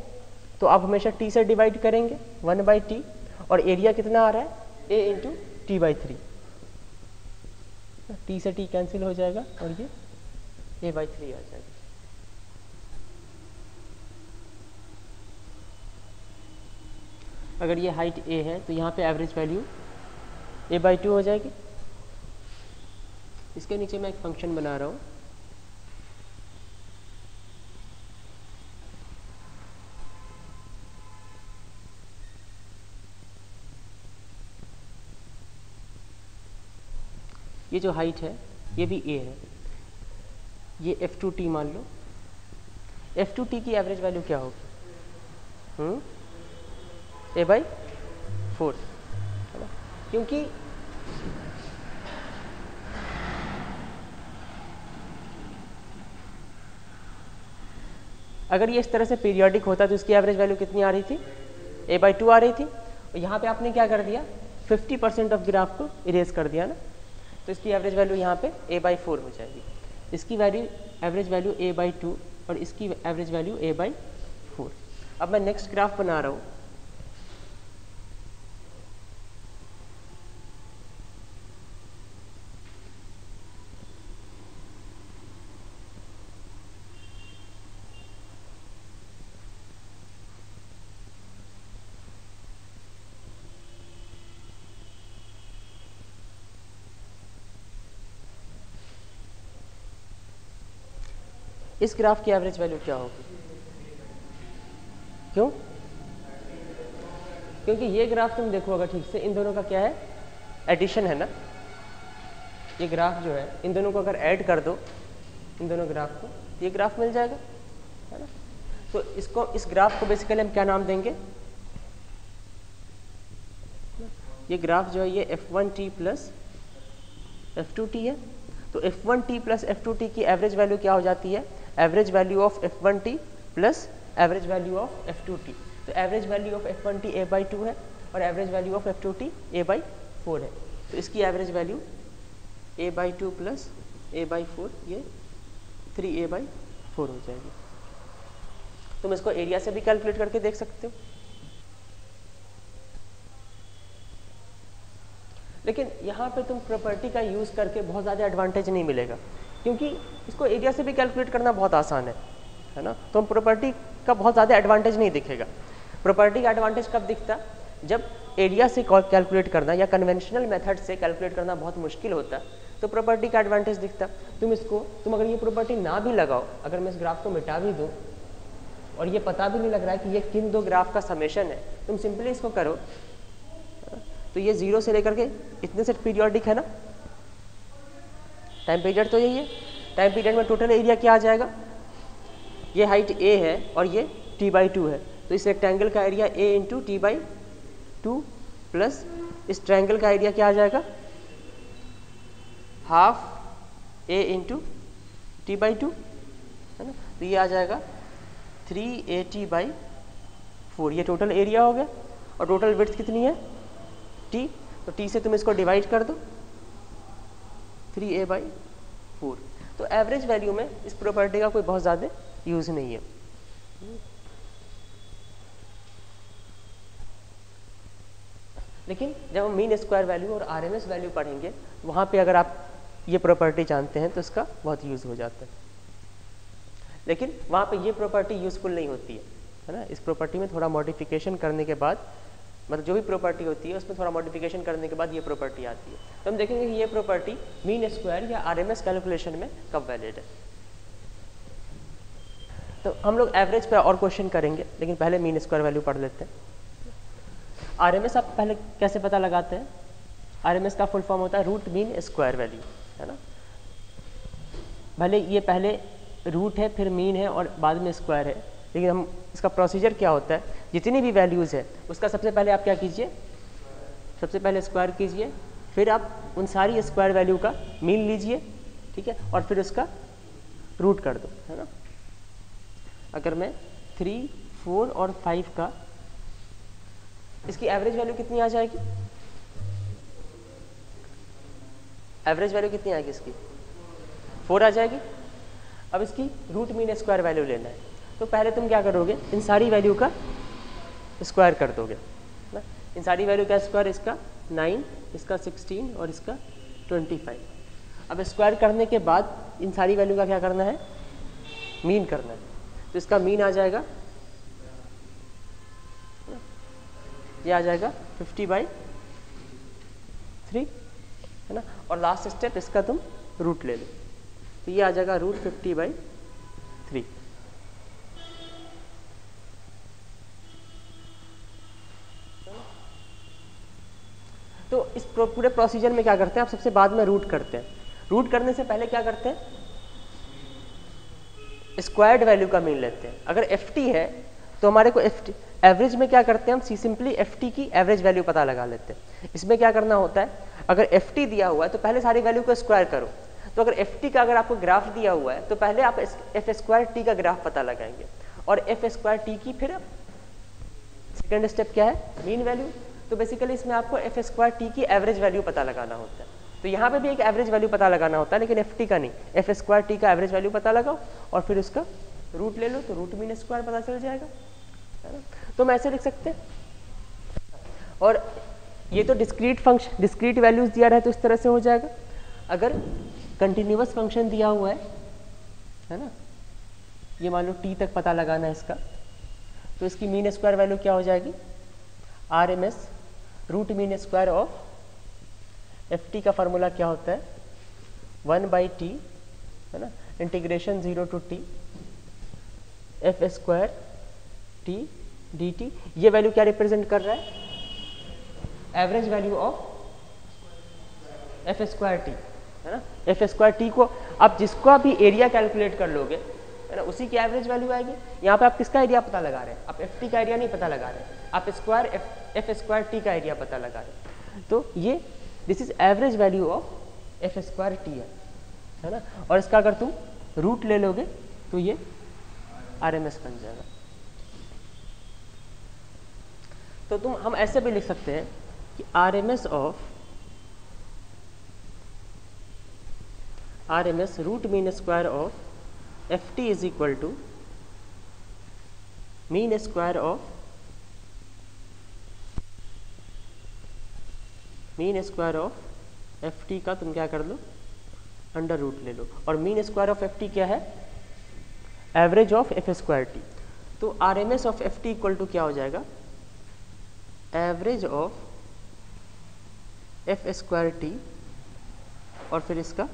तो आप हमेशा t से डिवाइड करेंगे 1/t, और एरिया कितना आ रहा है, a × t/3, t से t कैंसिल हो जाएगा और ये a/3 आ जाएगा। अगर ये हाइट a है तो यहाँ पे एवरेज वैल्यू a/2 हो जाएगी। इसके नीचे मैं एक फंक्शन बना रहा हूँ, ये जो हाइट है ये भी a है, ये f2t मान लो। f2t की एवरेज वैल्यू क्या होगी, a/4, है ना। क्योंकि अगर ये इस तरह से पीरियोडिक होता तो इसकी एवरेज वैल्यू कितनी आ रही थी, a/2 आ रही थी। और यहाँ पे आपने क्या कर दिया, 50% ऑफ ग्राफ को इरेज कर दिया ना, तो इसकी एवरेज वैल्यू यहाँ पे a/4 हो जाएगी। इसकी वैल्यू एवरेज वैल्यू a/2 और इसकी एवरेज वैल्यू a/4। अब मैं नेक्स्ट ग्राफ बना रहा हूँ, इस ग्राफ की एवरेज वैल्यू क्या होगी, क्यों, क्योंकि ये ग्राफ तुम देखो अगर ठीक से, इन दोनों का क्या है, एडिशन है ना। ये ग्राफ जो है, इन दोनों को अगर ऐड कर दो, इन दोनों ग्राफ को, तो ये ग्राफ मिल जाएगा, है ना। तो इसको, इस ग्राफ को बेसिकली हम क्या नाम देंगे, ये ग्राफ जो है ये f1t प्लस f2t है। तो f1t प्लस f2t की एवरेज वैल्यू क्या हो जाती है, average value of f1t plus average value of f2t। तो average value of f1t a/2 है और average value of f2t a/4 है। तो इसकी average value a/2 plus a/4, ये 3a/4 हो जाएगी। तुम इसको एरिया से भी कैलकुलेट करके देख सकते हो। लेकिन यहाँ पे तुम प्रॉपर्टी का यूज़ करके बहुत ज़्यादा एडवांटेज नहीं मिलेगा, क्योंकि इसको एरिया से भी कैलकुलेट करना बहुत आसान है ना। तो हम प्रॉपर्टी का बहुत ज़्यादा एडवांटेज नहीं दिखेगा। प्रॉपर्टी का एडवांटेज कब दिखता, जब एरिया से कैलकुलेट करना या कन्वेंशनल मेथड से कैलकुलेट करना बहुत मुश्किल होता, तो प्रॉपर्टी का एडवांटेज दिखता। तुम अगर ये प्रॉपर्टी ना भी लगाओ, अगर मैं इस ग्राफ को मिटा भी दूँ और ये पता भी नहीं लग रहा है कि ये किन दो ग्राफ का समेशन है, तुम सिंपली इसको करो, तो ये 0 से लेकर के इतने से पीरियोडिक है ना, टाइम पीरियड तो यही है। टाइम पीरियड में टोटल एरिया क्या आ जाएगा, ये हाइट a है और ये t/2 है, तो इस रेक्टेंगल का एरिया a × t/2 प्लस इस ट्रायंगल का एरिया क्या आ जाएगा, half a into T by 2, है ना। तो ये आ जाएगा 3AT/4, ये टोटल एरिया हो गया। और टोटल विड्थ कितनी है t, तो t से तुम इसको डिवाइड कर दो 3a/4। तो एवरेज वैल्यू में इस प्रॉपर्टी का कोई बहुत ज़्यादा यूज़ नहीं है। लेकिन जब हम मीन स्क्वायर वैल्यू और आरएमएस वैल्यू पढ़ेंगे, वहाँ पे अगर आप ये प्रॉपर्टी जानते हैं तो इसका बहुत यूज़ हो जाता है। लेकिन वहाँ पे ये प्रॉपर्टी यूज़फुल नहीं होती है ना। इस प्रॉपर्टी में थोड़ा मॉडिफिकेशन करने के बाद, मतलब जो भी प्रॉपर्टी होती है उसमें थोड़ा मॉडिफिकेशन करने के बाद ये प्रॉपर्टी आती है। तो हम देखेंगे कि ये प्रॉपर्टी मीन स्क्वायर या आरएमएस कैलकुलेशन में कब वैलिड है। तो हम लोग एवरेज पे और क्वेश्चन करेंगे, लेकिन पहले मीन स्क्वायर वैल्यू पढ़ लेते हैं। आरएमएस आप पहले कैसे पता लगाते हैं? आरएमएस का फुल फॉर्म होता है रूट मीन स्क्वायर वैल्यू, है ना। भले ये पहले रूट है, फिर मीन है और बाद में स्क्वायर है, लेकिन हम इसका प्रोसीजर क्या होता है, जितनी भी वैल्यूज़ है उसका सबसे पहले आप क्या कीजिए, सबसे पहले स्क्वायर कीजिए, फिर आप उन सारी स्क्वायर वैल्यू का मीन लीजिए, ठीक है, और फिर उसका रूट कर दो, है ना। अगर मैं 3, 4 और 5 का, इसकी एवरेज वैल्यू कितनी आ जाएगी? एवरेज वैल्यू कितनी आएगी इसकी? 4 आ जाएगी। अब इसकी रूट मीन स्क्वायर वैल्यू लेना है, तो पहले तुम क्या करोगे, इन सारी वैल्यू का स्क्वायर कर दोगे ना। इन सारी वैल्यू का स्क्वायर, इसका 9, इसका 16 और इसका 25। अब स्क्वायर करने के बाद इन सारी वैल्यू का क्या करना है, मीन करना है। तो इसका मीन आ जाएगा, ये आ जाएगा 50/3, है ना। और लास्ट स्टेप इसका तुम रूट ले लो, तो ये आ जाएगा रूट 50/3। तो इस पूरे प्रोसीजर में क्या करते हैं आप, सबसे बाद में रूट करते हैं। रूट करने से पहले क्या करते हैं, स्क्वायर्ड वैल्यू का मीन लेते हैं। अगर ft है तो हमारे को एवरेज में क्या करते हैं, हम सिंपली ft की एवरेज वैल्यू पता लगा लेते हैं। इसमें क्या करना होता है, अगर ft दिया हुआ है तो पहले सारी वैल्यू को स्क्वायर करो। तो अगर ft का अगर आपको ग्राफ दिया हुआ है तो पहले आप एफ स्क्वायर टी का ग्राफ पता लगाएंगे, और एफ स्क्वायर टी की फिर सेकेंड स्टेप क्या है, मीन वैल्यू। तो बेसिकली इसमें आपको एफ स्क्वायर टी की एवरेज वैल्यू पता लगाना होता है। तो यहाँ पे भी एक एवरेज वैल्यू पता लगाना होता है, लेकिन ft का नहीं, एफ स्क्वायर टी का एवरेज वैल्यू पता लगाओ और फिर उसका रूट ले लो, तो रूट मीन स्क्वायर पता चल जाएगा, है ना। तो हम ऐसे लिख सकते हैं। और ये तो डिस्क्रीट फंक्शन, डिस्क्रीट वैल्यूज दिया रहे तो इस तरह से हो जाएगा। अगर कंटिन्यूअस फंक्शन दिया हुआ है ना, ये मान लो t तक पता लगाना है इसका, तो इसकी मीन स्क्वायर वैल्यू क्या हो जाएगी, RMS root mean square of ft का फार्मूला क्या होता है, 1/t, है ना, integration 0 to t f square t d t. ये वैल्यू क्या रिप्रेजेंट कर रहा है, average value of f square t, है ना। एफ स्क्वायर टी को आप जिसको भी एरिया कैलकुलेट कर लोगे, है ना, उसी की एवरेज वैल्यू आएगी। यहाँ पे आप किसका एरिया पता लगा रहे हैं, आप एफ टी का एरिया नहीं पता लगा रहे हैं, आप स्क्वायर एफ स्क्वायर टी का एरिया पता लगा रहे हैं। तो ये this is average value of f square t है ना। और इसका अगर तुम रूट ले लोगे तो ये RMS बन जाएगा। तो हम ऐसे भी लिख सकते हैं कि RMS root mean square of ft is equal to mean square of ft का तुम क्या कर लो, अंडर रूट ले लो। और मीन स्क्वायर ऑफ ft क्या है, average of f square t. तो RMS of ft equal to क्या हो जाएगा, average of f square t और फिर इसका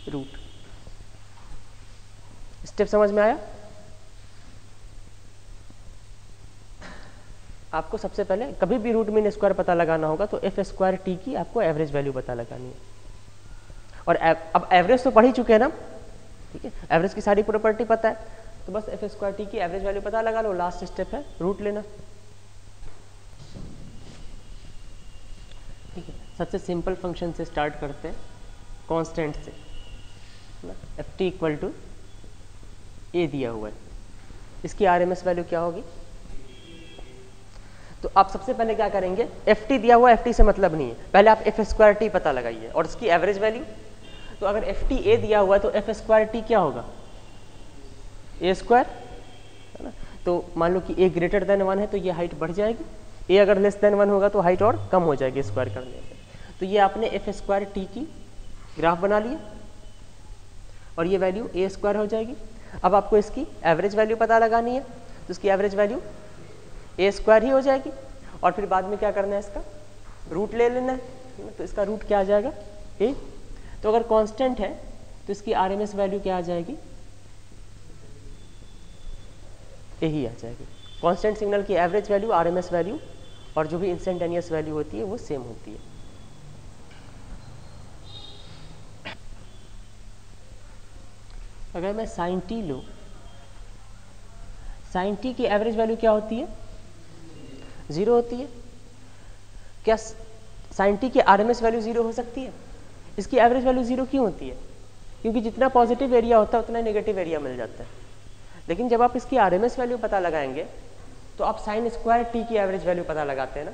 रूट। स्टेप समझ में आया? आपको सबसे पहले कभी भी रूट मीन स्क्वायर पता लगाना होगा तो एफ स्क्वायर टी की आपको एवरेज वैल्यू पता लगानी है। और अब एवरेज तो पढ़ ही चुके हैं ना, ठीक है, एवरेज की सारी प्रॉपर्टी पता है, तो बस एफ स्क्वायर टी की एवरेज वैल्यू पता लगा लो। लास्ट स्टेप है रूट लेना, ठीक है। सबसे सिंपल फंक्शन से स्टार्ट करते हैं, कांस्टेंट से, एफ टी इक्वल टू ए दिया हुआ है, इसकी आरएमएस वैल्यू क्या होगी? तो आप सबसे पहले क्या करेंगे, एफ टी दिया हुआ, एफ टी से मतलब नहीं है, पहले आप एफ स्क्वायर टी पता लगाइए और इसकी एवरेज वैल्यू। तो अगर एफ टी ए दिया हुआ है तो एफ स्क्वायर टी क्या होगा? ए स्क्वायर, है ना। तो मान लो कि ए ग्रेटर देन 1 है तो ये हाइट बढ़ जाएगी, ए अगर लेस देन 1 होगा तो हाइट और कम हो जाएगी स्क्वायर करने से। तो ये आपने एफ स्क्वायर टी की ग्राफ बना लिया और ये वैल्यू ए स्क्वायर हो जाएगी। अब आपको इसकी एवरेज वैल्यू पता लगानी है, तो इसकी एवरेज वैल्यू ए स्क्वायर ही हो जाएगी और फिर बाद में क्या करना है, इसका रूट ले लेना है। तो इसका रूट क्या आ जाएगा? ए। तो अगर कांस्टेंट है तो इसकी आरएमएस वैल्यू क्या आ जाएगी? ए ही आ जाएगी। कांस्टेंट सिग्नल की एवरेज वैल्यू, आरएमएस वैल्यू और जो भी इंस्टेंटेनियस वैल्यू होती है वो सेम होती है। अगर मैं साइन टी लूँ, साइन टी की एवरेज वैल्यू क्या होती है? 0 होती है। क्या साइन टी की आरएमएस वैल्यू 0 हो सकती है? इसकी एवरेज वैल्यू 0 क्यों होती है? क्योंकि जितना पॉजिटिव एरिया होता है उतना नेगेटिव एरिया मिल जाता है। लेकिन जब आप इसकी आरएमएस वैल्यू पता लगाएंगे तो आप साइन स्क्वायर टी की एवरेज वैल्यू पता लगाते हैं ना।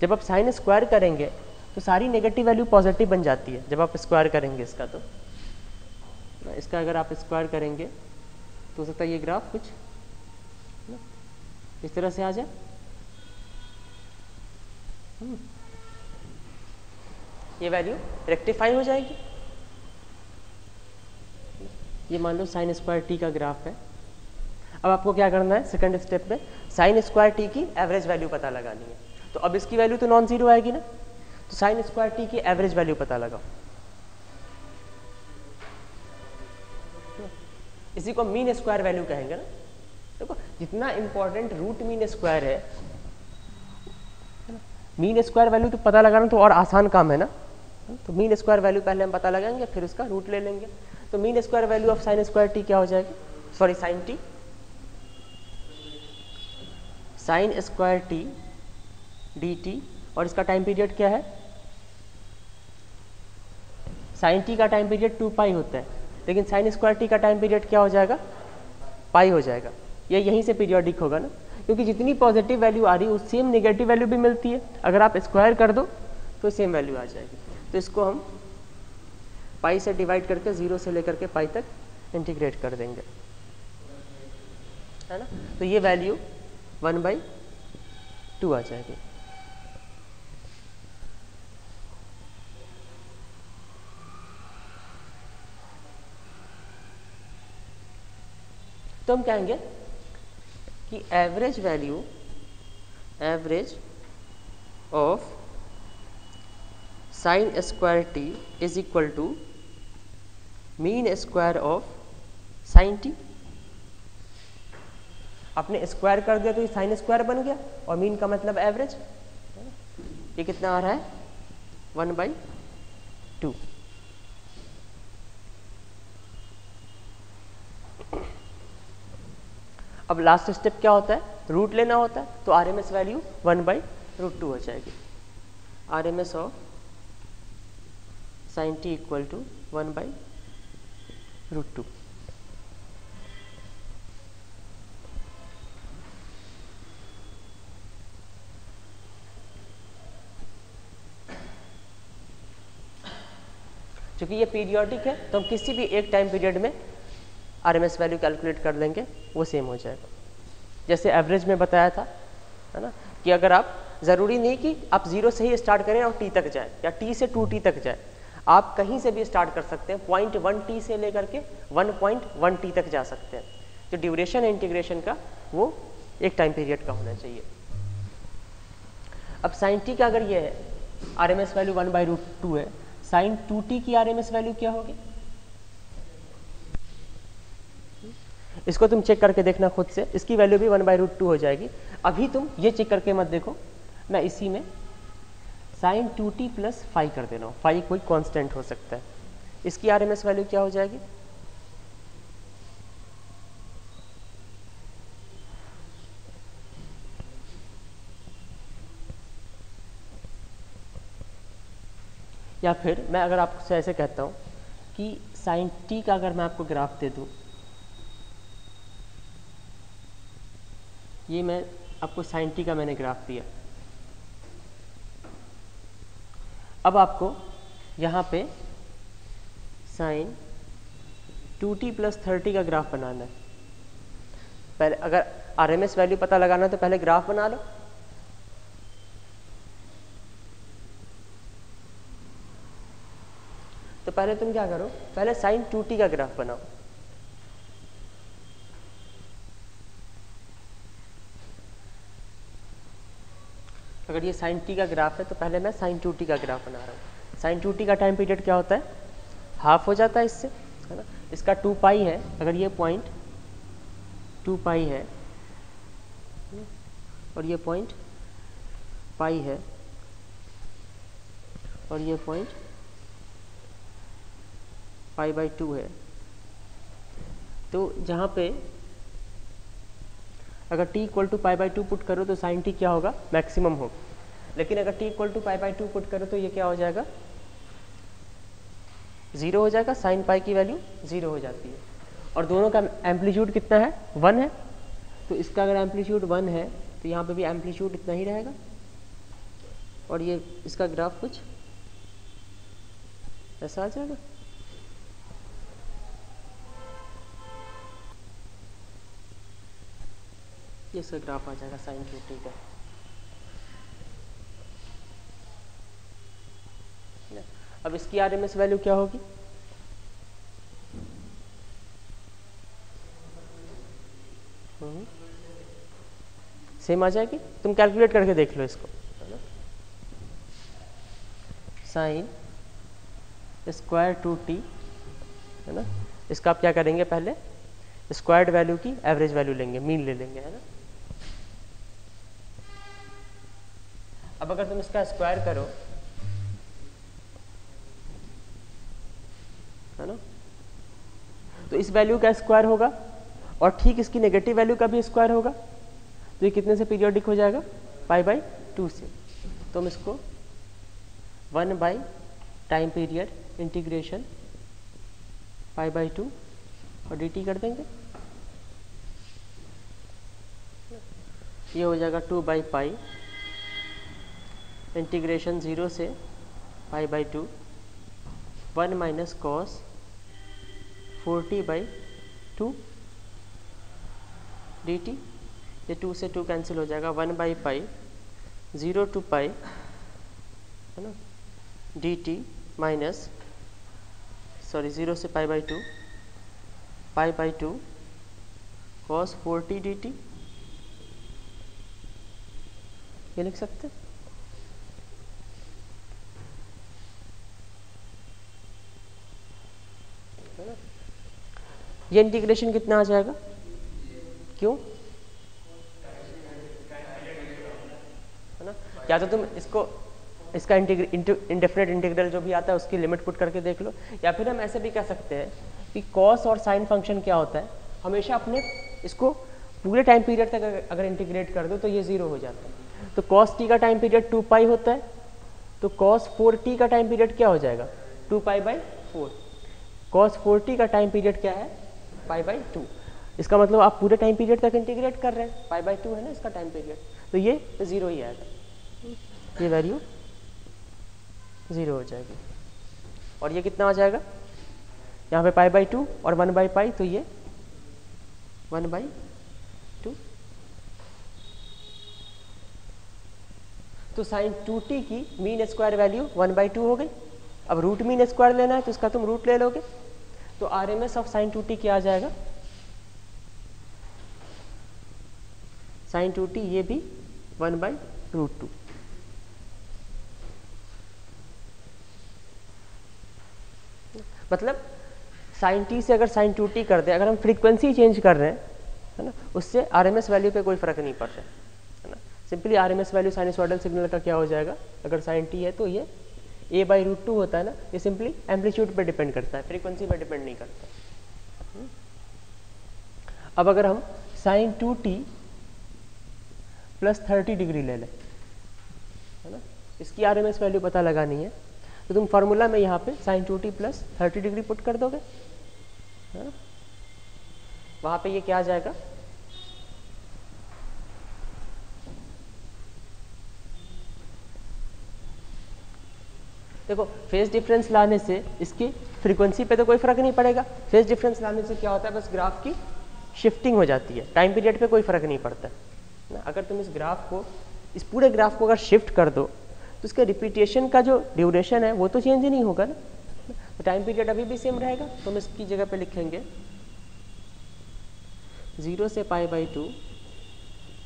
जब आप साइन स्क्वायर करेंगे तो सारी नेगेटिव वैल्यू पॉजिटिव बन जाती है जब आप स्क्वायर करेंगे इसका। तो इसका अगर आप स्क्वायर करेंगे तो हो सकता है ये ग्राफ कुछ इस तरह से आ जाए। ये वैल्यू रेक्टिफाई हो जाएगी। ये मान लो साइन स्क्वायर टी का ग्राफ है। अब आपको क्या करना है, सेकंड स्टेप में साइन स्क्वायर टी की एवरेज वैल्यू पता लगानी है। तो अब इसकी वैल्यू तो नॉन जीरो आएगी ना, तो साइन स्क्वायर टी की एवरेज वैल्यू पता लगाओ। इसी को मीन स्क्वायर वैल्यू कहेंगे ना। देखो जितना इंपॉर्टेंट रूट मीन स्क्वायर है, मीन स्क्वायर वैल्यू तो पता लगाना तो और आसान काम है ना। तो मीन स्क्वायर वैल्यू पहले हम पता लगाएंगे, फिर उसका रूट ले लेंगे। तो mean square value of sine square T क्या हो जाएगी, sorry sine T, sign square t d T, और इसका टाइम पीरियड क्या है? साइन टी का टाइम पीरियड 2 पाई होता है, लेकिन साइन स्क्वायर टी का टाइम पीरियड क्या हो जाएगा? पाई हो जाएगा। ये यहीं से पीरियोडिक होगा ना, क्योंकि जितनी पॉजिटिव वैल्यू आ रही है उस सेम नेगेटिव वैल्यू भी मिलती है। अगर आप स्क्वायर कर दो तो सेम वैल्यू आ जाएगी। तो इसको हम पाई से डिवाइड करके 0 से लेकर के पाई तक इंटीग्रेट कर देंगे, है ना। तो ये वैल्यू 1/2 आ जाएगी। तो हम कहेंगे कि average value, average of sine square t is equal to mean square of sine t. आपने स्क्वायर कर दिया तो ये साइन स्क्वायर बन गया, और मीन का मतलब एवरेज। ये कितना आ रहा है? 1/2। अब लास्ट स्टेप क्या होता है? रूट लेना होता है। तो आरएमएस वैल्यू 1/√2 हो जाएगी। RMS of sine t equal to 1/√2। क्योंकि ये पीरियोडिक है तो हम किसी भी एक टाइम पीरियड में आरएमएस वैल्यू कैलकुलेट कर लेंगे, वो सेम हो जाएगा। जैसे एवरेज में बताया था, है ना, कि अगर आप ज़रूरी नहीं कि आप 0 से ही स्टार्ट करें और t तक जाए या t से 2t तक जाए, आप कहीं से भी स्टार्ट कर सकते हैं। 0.1t से लेकर के 1.1t तक जा सकते हैं। जो ड्यूरेशन है इंटीग्रेशन का वो एक टाइम पीरियड का होना चाहिए। अब साइन टी का अगर ये है आरएमएस वैल्यू 1/√2 है, साइन 2t की आरएमएस वैल्यू क्या होगी? इसको तुम चेक करके देखना खुद से, इसकी वैल्यू भी 1/√2 हो जाएगी। अभी तुम ये चेक करके मत देखो, मैं इसी में साइन 2t प्लस फाई कर दे रहा हूँ। फाई कोई कांस्टेंट हो सकता है। इसकी आरएमएस वैल्यू क्या हो जाएगी? या फिर मैं अगर आपसे ऐसे कहता हूँ कि साइन टी का अगर मैं आपको ग्राफ दे दूँ, ये मैं आपको साइन टी का मैंने ग्राफ दिया, अब आपको यहाँ पे साइन 2t + 30 का ग्राफ बनाना है। पहले अगर आरएमएस वैल्यू पता लगाना है तो पहले ग्राफ बना लो। तो पहले तुम क्या करो, पहले साइन 2t का ग्राफ बनाओ। अगर ये साइन t का ग्राफ है तो पहले मैं साइन 2t का ग्राफ बना रहा हूँ। साइन 2t का टाइम पीरियड क्या होता है, हाफ हो जाता है इससे, है ना। इसका 2 पाई है, अगर ये पॉइंट 2 पाई है और ये पॉइंट पाई है और ये पॉइंट π/2 है, तो जहाँ पे अगर t = π/2 पुट करो तो साइन t क्या होगा, मैक्सिमम होगा। लेकिन अगर t = π/2 पुट करो तो ये क्या हो जाएगा, 0 हो जाएगा, साइन पाई की वैल्यू 0 हो जाती है। और दोनों का एम्पलीट्यूड कितना है, 1 है, तो इसका अगर एम्पलीट्यूड 1 है तो यहाँ पे भी एम्पलीट्यूड इतना ही रहेगा। और ये इसका ग्राफ कुछ ऐसा आ जाएगा। ये इसका ग्राफ आ जाएगा साइन 2t का। अब इसकी आरएमएस वैल्यू क्या होगी, सेम आ जाएगी। तुम कैलकुलेट करके देख लो इसको, है ना। साइन स्क्वायर 2t, है ना, इसका आप क्या करेंगे, पहले स्क्वायर्ड वैल्यू की एवरेज वैल्यू लेंगे, मीन ले लेंगे, है ना। अब अगर तुम इसका स्क्वायर करो, है ना, तो इस वैल्यू का स्क्वायर होगा और ठीक इसकी नेगेटिव वैल्यू का भी स्क्वायर होगा, तो ये कितने से पीरियोडिक हो जाएगा, π/2 से। तो हम इसको 1 टाइम पीरियड इंटीग्रेशन π/2 और dt कर देंगे। ये हो जाएगा 2/π इंटीग्रेशन 0 से π/2 1 - cos 40/2 dt। ये 2 से 2 कैंसिल हो जाएगा, 1/π 0 to π, है ना, dt माइनस 0 से π/2 π/2 cos 40 dt। ये लिख सकते हैं। ये इंटीग्रेशन कितना आ जाएगा, क्यों, है ना। या तो तुम इसका इंडेफिनेट इंटीग्रल जो भी आता है उसकी लिमिट पुट करके देख लो, या फिर हम ऐसे भी कह सकते हैं कि कॉस और साइन फंक्शन क्या होता है, हमेशा अपने इसको पूरे टाइम पीरियड तक अगर इंटीग्रेट कर दो तो ये 0 हो जाता है। तो cos t का टाइम पीरियड 2π होता है, तो cos 4t का टाइम पीरियड क्या हो जाएगा, 2π/4। cos 4t का टाइम पीरियड क्या है, π/2। इसका मतलब आप पूरे टाइम पीरियड तक इंटीग्रेट कर रहे हैं, π/2 है ना इसका टाइम पीरियड, तो ये 0 ही आएगा, ये वैल्यू 0 हो जाएगी। और ये कितना आ जाएगा, यहाँ पे π/2 और 1/π, तो ये 1/2। तो साइन 2t की मीन स्क्वायर वैल्यू 1/2 हो गई। अब रूट मीन स्क्वायर लेना है तो इसका तुम रूट ले लोगे, तो आरएमएस ऑफ साइन 2t क्या आ जाएगा, साइन 2t ये भी 1/√2। मतलब साइन t से अगर साइन 2t कर दे, अगर हम फ्रीक्वेंसी चेंज कर रहे हैं, है ना, उससे आरएमएस वैल्यू पे कोई फर्क नहीं पड़ रहा है ना। Simply RMS value sinusoidal signal का क्या हो जाएगा, अगर साइन t है तो ये a/√2 होता है ना, ये सिंपली एम्पलीट्यूड पे डिपेंड करता है, फ्रीक्वेंसी पे डिपेंड नहीं करता। अब अगर हम साइन 2t + 30 डिग्री ले लें, है ना, इसकी आरएमएस वैल्यू पता लगानी है, तो तुम फार्मूला में यहाँ पे sin 2t plus 30 degree put कर दोगे, वहाँ पे ये क्या आ जाएगा, देखो फेज डिफरेंस लाने से इसकी फ्रीक्वेंसी पे तो कोई फर्क नहीं पड़ेगा। फेज डिफरेंस लाने से क्या होता है, बस ग्राफ की शिफ्टिंग हो जाती है, टाइम पीरियड पे कोई फर्क नहीं पड़ता है ना। अगर तुम इस ग्राफ को, इस पूरे ग्राफ को अगर शिफ्ट कर दो तो उसका रिपीटेशन का जो ड्यूरेशन है वो तो चेंज ही नहीं होगा ना, तो टाइम पीरियड अभी भी सेम रहेगा। तो हम इसकी जगह पे लिखेंगे 0 से π/2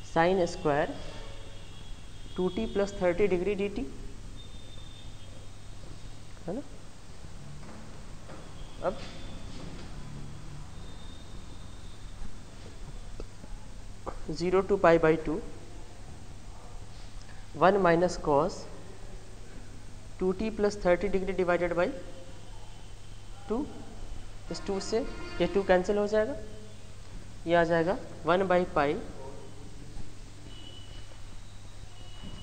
sine square 2t plus 30 degree dt, है ना। अब zero to π/2 1 minus cos 2t plus 30 degree divided by 2, इस 2 से ये 2 कैंसिल हो जाएगा, ये आ जाएगा 1/π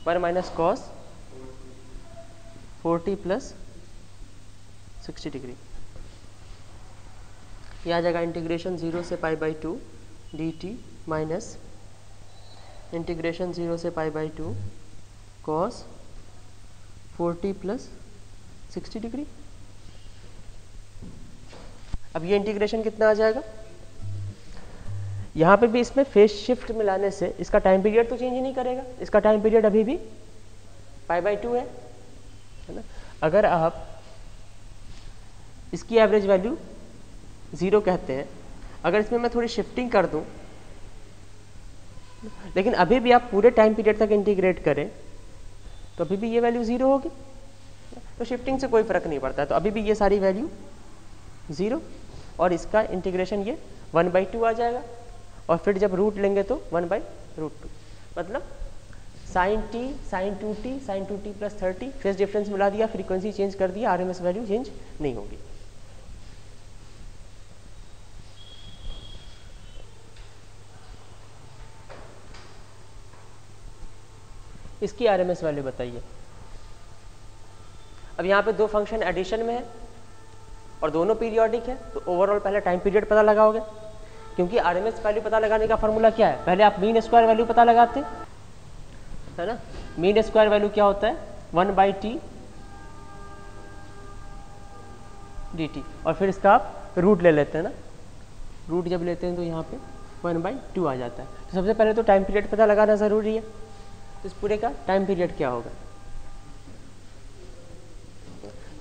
1 minus cos 4t plus 60 degree, ये आ जाएगा इंटीग्रेशन 0 से π/2 dt माइनस इंटीग्रेशन 0 से π/2 कॉस 4t प्लस 60 डिग्री। अब ये इंटीग्रेशन कितना आ जाएगा, यहाँ पे भी इसमें फेज शिफ्ट मिलाने से इसका टाइम पीरियड तो चेंज ही नहीं करेगा, इसका टाइम पीरियड अभी भी π/2 है ना। अगर आप इसकी एवरेज वैल्यू 0 कहते हैं, अगर इसमें मैं थोड़ी शिफ्टिंग कर दूं, लेकिन अभी भी आप पूरे टाइम पीरियड तक इंटीग्रेट करें तो अभी भी ये वैल्यू 0 होगी, तो शिफ्टिंग से कोई फर्क नहीं पड़ता। तो अभी भी ये सारी वैल्यू 0 और इसका इंटीग्रेशन ये 1/2 आ जाएगा, और फिर जब रूट लेंगे तो 1/√2, मतलब sin t sin 2t plus 30, phase difference मिला दिया, फ्रीक्वेंसी चेंज कर दिया, RMS वैल्यू चेंज नहीं होगी। इसकी RMS वैल्यू बताइए। अब यहाँ पे दो फंक्शन एडिशन में है और दोनों पीरियोडिक है, तो ओवरऑल पहले टाइम पीरियड पता लगाओगे, क्योंकि RMS वैल्यू पता लगाने का फॉर्मूला क्या है, पहले आप मीन स्क्वायर वैल्यू पता लगाते है ना। मीन स्क्वायर वैल्यू क्या होता है, 1/t dt, और फिर इसका आप रूट ले लेते हैं ना, रूट जब लेते हैं तो यहाँ पे 1/2 आ जाता है। तो सबसे पहले तो टाइम पीरियड पता लगाना ज़रूरी है, तो इस पूरे का टाइम पीरियड क्या होगा,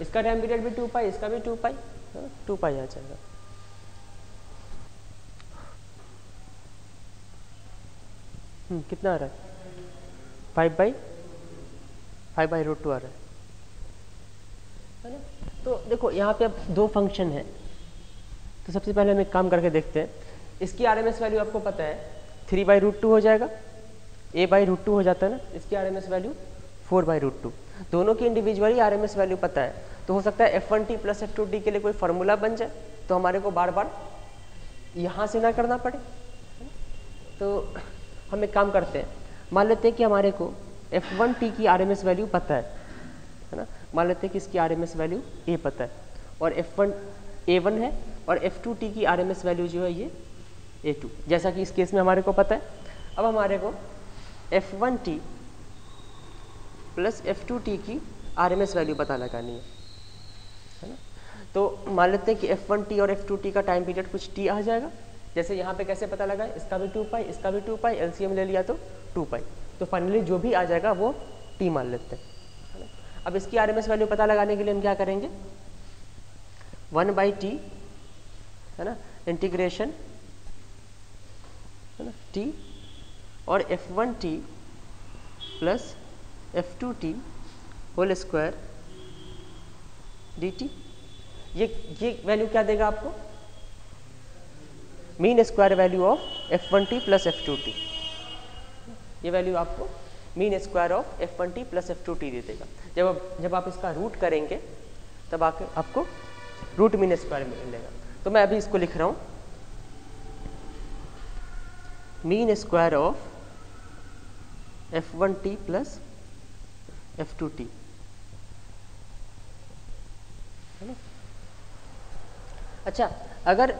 इसका टाइम पीरियड भी 2π, इसका भी 2π, 2π आ जाएगा। कितना आ रहा है, 5/√2 आ रहा है ना। तो देखो यहाँ पे अब दो फंक्शन है, तो सबसे पहले हम एक काम करके देखते हैं। इसकी RMS वैल्यू आपको पता है 3/√2 हो जाएगा, a/√2 हो जाता है ना, इसकी RMS वैल्यू 4/√2। दोनों की इंडिविजुअली RMS वैल्यू पता है, तो हो सकता है f1t प्लस f2t के लिए कोई फार्मूला बन जाए, तो हमारे को बार बार यहाँ से ना करना पड़े। तो हम एक काम करते हैं, मान लेते हैं कि हमारे को f1t की RMS वैल्यू पता है ना, मान लेते हैं कि इसकी RMS वैल्यू a पता है, और f1 a1 है, और f2t की RMS वैल्यू जो है ये a2, जैसा कि इस केस में हमारे को पता है। अब हमारे को f1t प्लस f2t की RMS वैल्यू पता लगानी है ना। तो मान लेते हैं कि f1t और f2t का टाइम पीरियड कुछ t आ जाएगा, जैसे यहाँ पे कैसे पता लगाए, इसका भी 2π, इसका भी 2π, LCM ले लिया तो 2π, तो फाइनली जो भी आ जाएगा वो t मान लेते हैं, है ना। अब इसकी RMS वैल्यू पता लगाने के लिए हम क्या करेंगे, 1/t है ना, इंटीग्रेशन है ना t और f1t plus f2t whole square dt। ये वैल्यू क्या देगा आपको, mean square value of f1t plus f2t, ये वैल्यू आपको mean square of f1t plus f2t दे देगा। जब आप इसका रूट करेंगे तब आपको रूट मीन स्क्वायर मिलेगा। तो मैं अभी इसको लिख रहा हूँ, mean square of f1t plus f2t है ना। अच्छा, अगर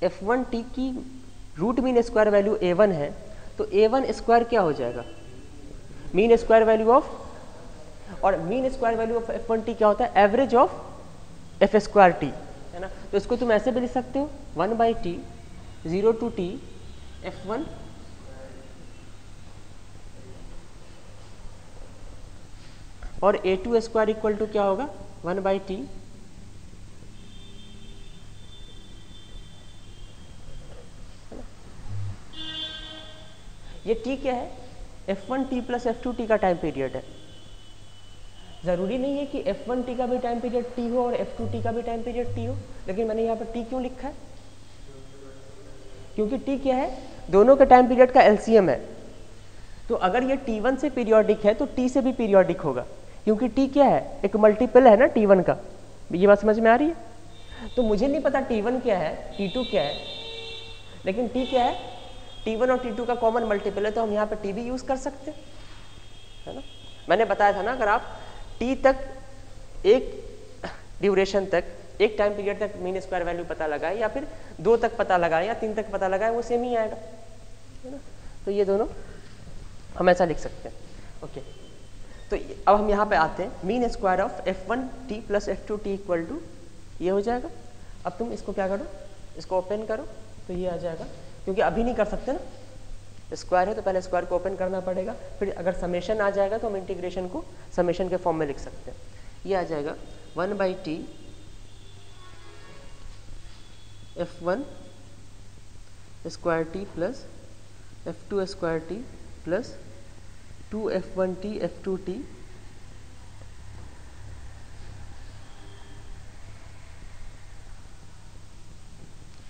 f1t की root mean square value a1 है तो a1 स्क्वायर क्या हो जाएगा, मीन स्क्वायर वैल्यू ऑफ, और mean square value of f1t क्या होता है, average of f square t, है ना। तो इसको तुम ऐसे भी लिख सकते हो 1/t 0 to t f1 और a2 स्क्वायर इक्वल टू क्या होगा 1/t ये t क्या है, f1t प्लस f2t का टाइम पीरियड है। ज़रूरी नहीं है कि f1t का भी टाइम पीरियड t हो और f2t का भी टाइम पीरियड t हो, लेकिन मैंने यहाँ पर t क्यों लिखा है, क्योंकि t क्या है, दोनों के टाइम पीरियड का एलसीएम है। तो अगर ये t1 से पीरियोडिक है तो t से भी पीरियोडिक होगा, क्योंकि t क्या है, एक मल्टीपल है ना t1 का। ये बात समझ में आ रही है। तो मुझे नहीं पता t1 क्या है, t2 क्या है, लेकिन t क्या है, t1 और t2 का कॉमन मल्टीपल है, तो हम यहाँ पर t भी यूज़ कर सकते हैं, है ना। मैंने बताया था ना, अगर आप t तक एक ड्यूरेशन तक, एक टाइम पीरियड तक मीन स्क्वायर वैल्यू पता लगाए, या फिर 2 तक पता लगाए या 3 तक पता लगाए, वो सेम ही आएगा, है ना। तो ये दोनों हम ऐसा लिख सकते हैं। ओके, तो अब हम यहाँ पे आते हैं, mean square of f1t plus f2t equal to ये हो जाएगा। अब तुम इसको क्या करो, इसको ओपन करो तो ये आ जाएगा, क्योंकि अभी नहीं कर सकते ना, स्क्वायर है तो पहले स्क्वायर को ओपन करना पड़ेगा, फिर अगर समेशन आ जाएगा तो हम इंटीग्रेशन को समेशन के फॉर्म में लिख सकते हैं। ये आ जाएगा 1/t f1 square T plus f2 square T plus 2f1t f2t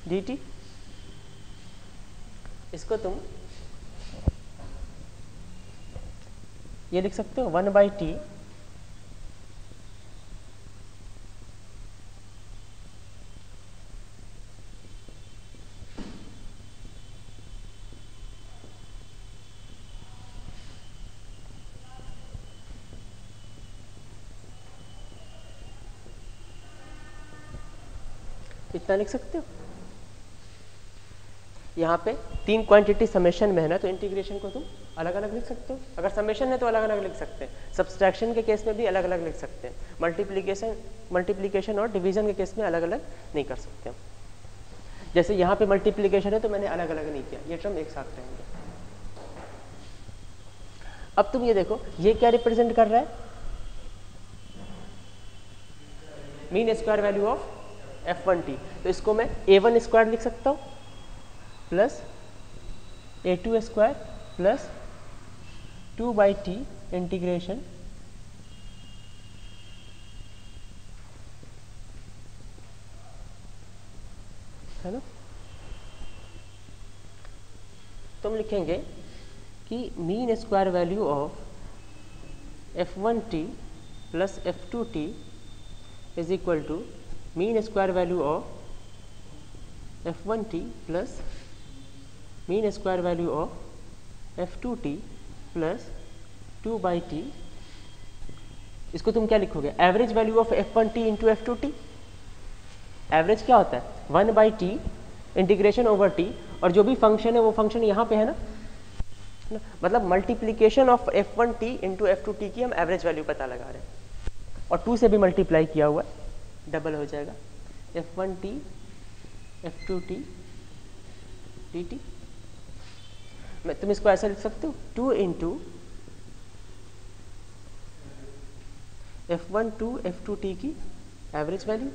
dt। इसको तुम ये लिख सकते हो 1/t इतना लिख सकते हो। यहाँ पे 3 क्वांटिटी समेशन में है ना, तो इंटीग्रेशन को तुम अलग अलग लिख सकते हो। अगर समेशन है तो अलग अलग लिख सकते हैं, सब्सट्रैक्शन के केस में भी अलग अलग लिख सकते हैं, मल्टीप्लिकेशन और डिवीजन के केस में अलग अलग नहीं कर सकते। जैसे यहाँ पे मल्टीप्लिकेशन है तो मैंने अलग अलग नहीं किया, ये टर्म एक साथ रहेंगे। अब तुम ये देखो, ये क्या रिप्रेजेंट कर रहा है, mean square value of f1t, तो इसको मैं a1 स्क्वायर लिख सकता हूँ plus a2 square plus 2/t integration है ना। तुम लिखेंगे कि mean square value of f1t plus f2t is equal to mean square value of f1t plus mean square value of f2t plus 2/t। इसको तुम क्या लिखोगे, average value of f1t into f2t। Average क्या होता है 1/t इंटीग्रेशन ओवर t, और जो भी फंक्शन है वो फंक्शन यहाँ पे है ना, मतलब multiplication of f1t into f2t की हम एवरेज वैल्यू पता लगा रहे हैं, और 2 से भी मल्टीप्लाई किया हुआ है, डबल हो जाएगा f1t f2t dt। तुम इसको ऐसा लिख सकते हो 2 इंटू f1 टू f2t की एवरेज वैल्यू,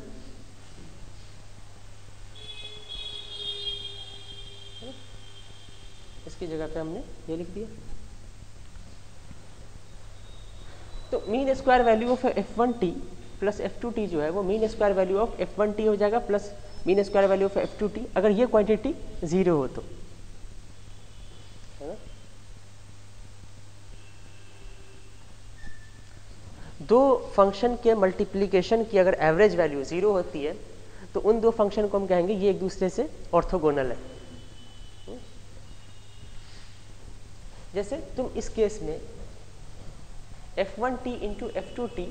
इसकी जगह पे हमने ये लिख दिया। तो mean square value of f1t plus f2t जो है वो mean square value of f1t हो जाएगा plus mean square value of f2t, अगर ये क्वांटिटी 0 हो तो, है ना। दो फंक्शन के मल्टीप्लिकेशन की अगर एवरेज वैल्यू 0 होती है तो उन दो फंक्शन को हम कहेंगे ये एक दूसरे से ऑर्थोगोनल है। जैसे तुम इस केस में f1t इंटू f2t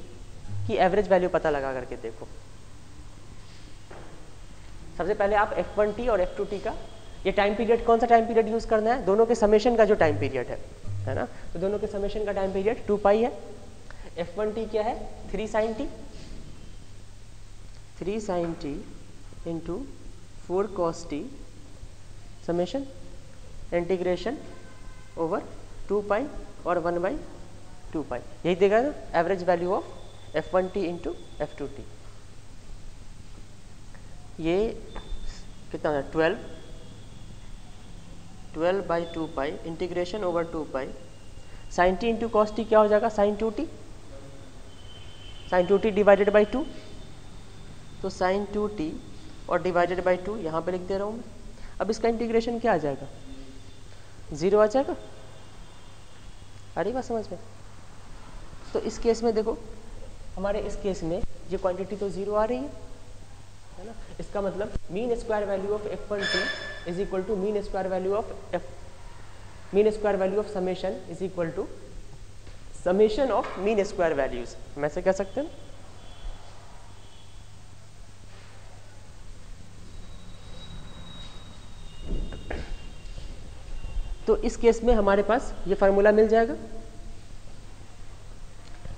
कि एवरेज वैल्यू पता लगा करके देखो। सबसे पहले आप f1t और f2t का ये टाइम पीरियड, कौन सा टाइम पीरियड यूज करना है, दोनों के समेशन का जो टाइम पीरियड है ना, तो दोनों के समेशन का टाइम पीरियड 2 पाई है। f1t क्या है 3 sin t, 3 sin t into 4 cos t summation integration over 2 पाई और 1/2 पाई, यही देगा ना average value of f1t into f2t। ये कितना है 12/2 पाई इंटीग्रेशन ओवर 2 पाई sin t into cos t क्या हो जाएगा sin 2t, sin 2t divided by 2, तो sin 2t और डिवाइडेड बाई 2 यहाँ पे लिख दे रहा हूँ मैं। अब इसका इंटीग्रेशन क्या आ जाएगा 0 आ जाएगा, आ रही बात समझ में। तो इस केस में देखो, हमारे इस केस में ये क्वांटिटी तो 0 आ रही है ना, इसका मतलब mean square value of f1t is equal to mean square value of summation is equal to summation of mean square values, हम ऐसे कह सकते हैं। तो इस केस में हमारे पास ये फार्मूला मिल जाएगा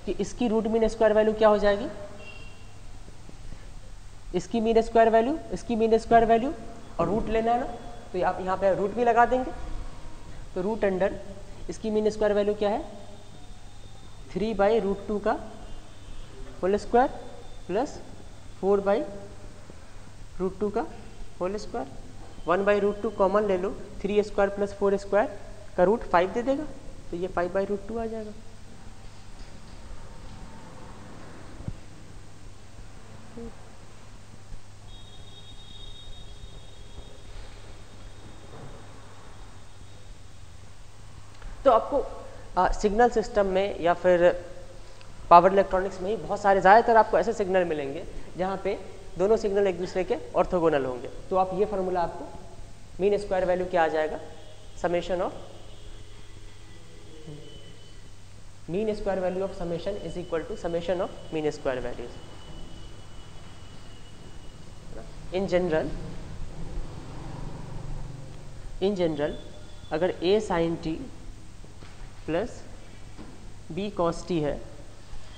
कि इसकी रूट मीन स्क्वायर वैल्यू क्या हो जाएगी, इसकी मीन स्क्वायर वैल्यू, इसकी मीन स्क्वायर वैल्यू और रूट लेना है ना, तो आप यहाँ पे रूट भी लगा देंगे। तो रूट अंडर इसकी मीन स्क्वायर वैल्यू क्या है 3/√2 का होल स्क्वायर प्लस 4/√2 का होल स्क्वायर, 1/√2 कॉमन ले लो, 3 स्क्वायर प्लस 4 स्क्वायर का रूट 5 दे देगा, तो ये 5/√2 आ जाएगा। तो आपको सिग्नल सिस्टम में या फिर पावर इलेक्ट्रॉनिक्स में ही बहुत सारे, ज़्यादातर आपको ऐसे सिग्नल मिलेंगे जहाँ पे दोनों सिग्नल एक दूसरे के ऑर्थोगोनल होंगे। तो आप ये फार्मूला आपको मीन स्क्वायर वैल्यू क्या आ जाएगा summation of mean square value of summation is equal to summation of mean square values. In general अगर a sin t plus b cos t है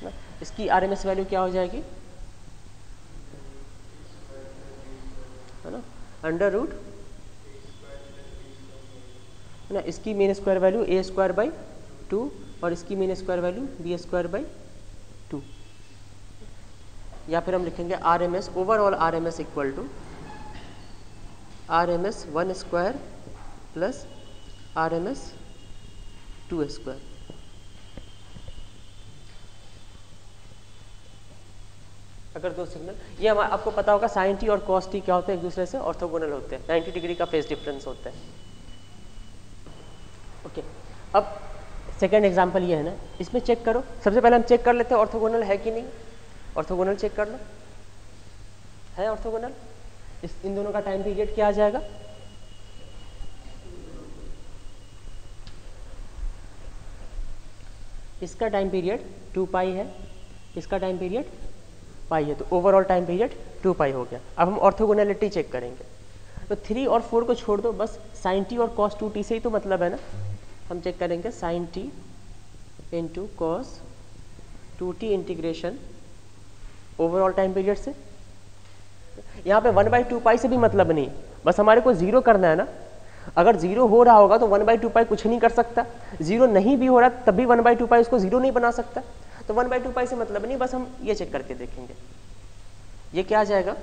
ना, इसकी RMS वैल्यू क्या हो जाएगी है ना, अंडर रूट है ना, इसकी मीन स्क्वायर वैल्यू a²/2 और इसकी मीन स्क्वायर वैल्यू b²/2, या फिर हम लिखेंगे RMS, overall RMS equal to RMS 1² plus RMS 2²। अगर दो सिग्नल, ये आपको पता होगा sin t और cos t क्या होते हैं, एक दूसरे से ऑर्थोगोनल होते हैं, 90 डिग्री का फेज डिफरेंस होता है। ओके, अब सेकेंड एग्जांपल ये है ना, इसमें चेक करो, सबसे पहले हम चेक कर लेते हैं ऑर्थोगोनल है कि नहीं। ऑर्थोगोनल चेक कर लो, है ऑर्थोगोनल। इन दोनों का टाइम पीरियड क्या आ जाएगा इसका टाइम पीरियड 2 पाई है, इसका टाइम पीरियड पाई है, तो ओवरऑल टाइम पीरियड 2 पाई हो गया। अब हम ऑर्थोगोनलिटी चेक करेंगे, तो 3 और 4 को छोड़ दो, बस sin t और cos 2t से ही तो मतलब है ना। हम चेक करेंगे sin t into cos 2t integration overall time period से। यहाँ पे 1/2 पाई से भी मतलब नहीं, बस हमारे को 0 करना है ना। अगर 0 हो रहा होगा तो 1/2 पाई कुछ नहीं कर सकता, 0 नहीं भी हो रहा तब भी 1/2 पाई उसको 0 नहीं बना सकता, तो 1/2 पाई से मतलब नहीं। बस हम ये चेक करके देखेंगे, ये क्या आ जाएगा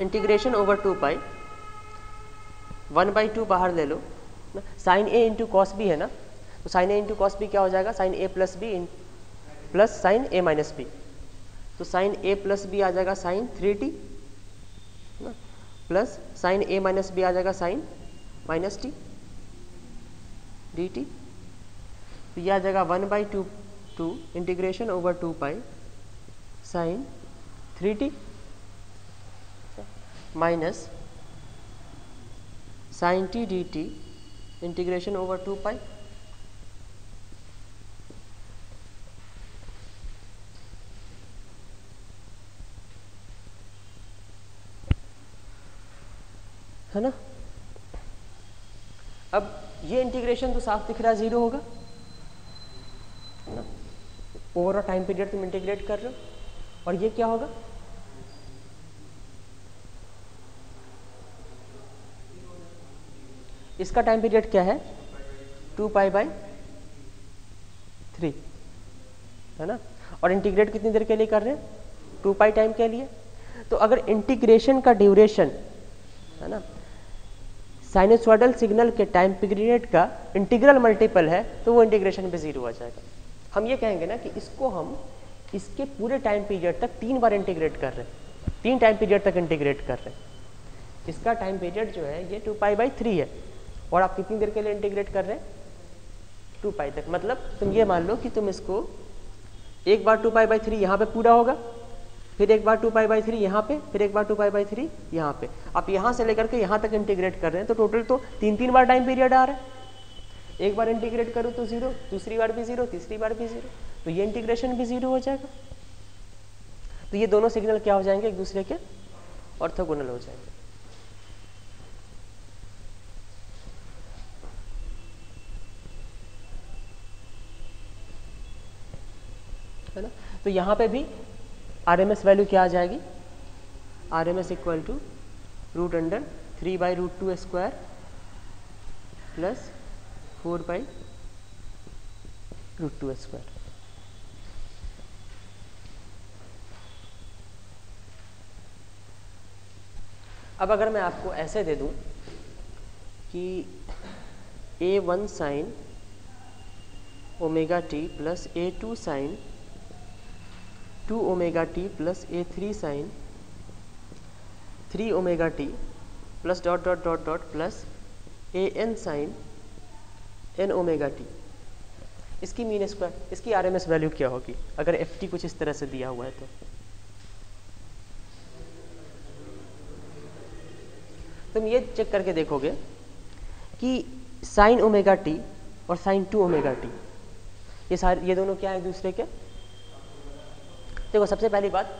इंटीग्रेशन ओवर 2 पाई, 1/2 बाहर ले लो, sine a into cos B है ना, तो sine a into cos B क्या हो जाएगा sine a plus B plus sine a minus B, तो साइन a प्लस बी आ जाएगा sine 3t plus sine a minus B आ जाएगा साइन माइनस टी dt, तो यह आ जाएगा 1/2 integration over 2 pi sine 3t minus sine t dt integration over 2 pi. है ना। अब ये इंटीग्रेशन तो साफ दिख रहा है 0 होगा, है ना। ओवर टाइम पीरियड तुम इंटीग्रेट कर रहे हो। और ये क्या होगा, इसका टाइम पीरियड क्या है 2π/3, है ना। और इंटीग्रेट कितनी देर के लिए कर रहे हैं 2π टाइम के लिए। तो अगर इंटीग्रेशन का ड्यूरेशन, है ना, साइनसॉइडल सिग्नल के टाइम पीरियड का इंटीग्रल मल्टीपल है तो वो इंटीग्रेशन पे 0 आ जाएगा। हम ये कहेंगे ना कि इसको हम इसके पूरे टाइम पीरियड तक 3 बार इंटीग्रेट कर रहे हैं, 3 टाइम पीरियड तक इंटीग्रेट कर रहे हैं। इसका टाइम पीरियड जो है ये 2π/3 है और आप कितनी देर के लिए इंटीग्रेट कर रहे हैं 2π तक। मतलब तुम ये मान लो कि तुम इसको एक बार 2π/3 यहाँ पे पूरा होगा, फिर एक बार 2π/3 यहाँ पे, फिर एक बार 2π/3 यहाँ पे। आप यहाँ से लेकर के यहाँ तक इंटीग्रेट कर रहे हैं तो टोटल तो 3 बार टाइम पीरियड आ रहा है। एक बार इंटीग्रेट करो तो 0, दूसरी बार भी 0, तीसरी बार भी 0, तो ये इंटीग्रेशन भी 0 हो जाएगा। तो ये दोनों सिग्नल क्या हो जाएंगे, एक दूसरे के ऑर्थोगोनल हो जाएंगे। है ना। तो यहाँ पे भी RMS वैल्यू क्या आ जाएगी, RMS इक्वल टू √3/√2² प्लस 4/√2²। अब अगर मैं आपको ऐसे दे दूं कि A1 sin omega T plus A2 sin 2 omega T plus A3 sin 3 omega T plus dot dot dot dot plus AN sin n omega T, इसकी मीन स्क्वायर, इसकी RMS value क्या होगी अगर FT कुछ इस तरह से दिया हुआ है तो। तुम ये चेक करके देखोगे कि साइन ओमेगा टी और साइन 2 ओमेगा टी ये दोनों क्या है एक दूसरे के। देखो सबसे पहली बात,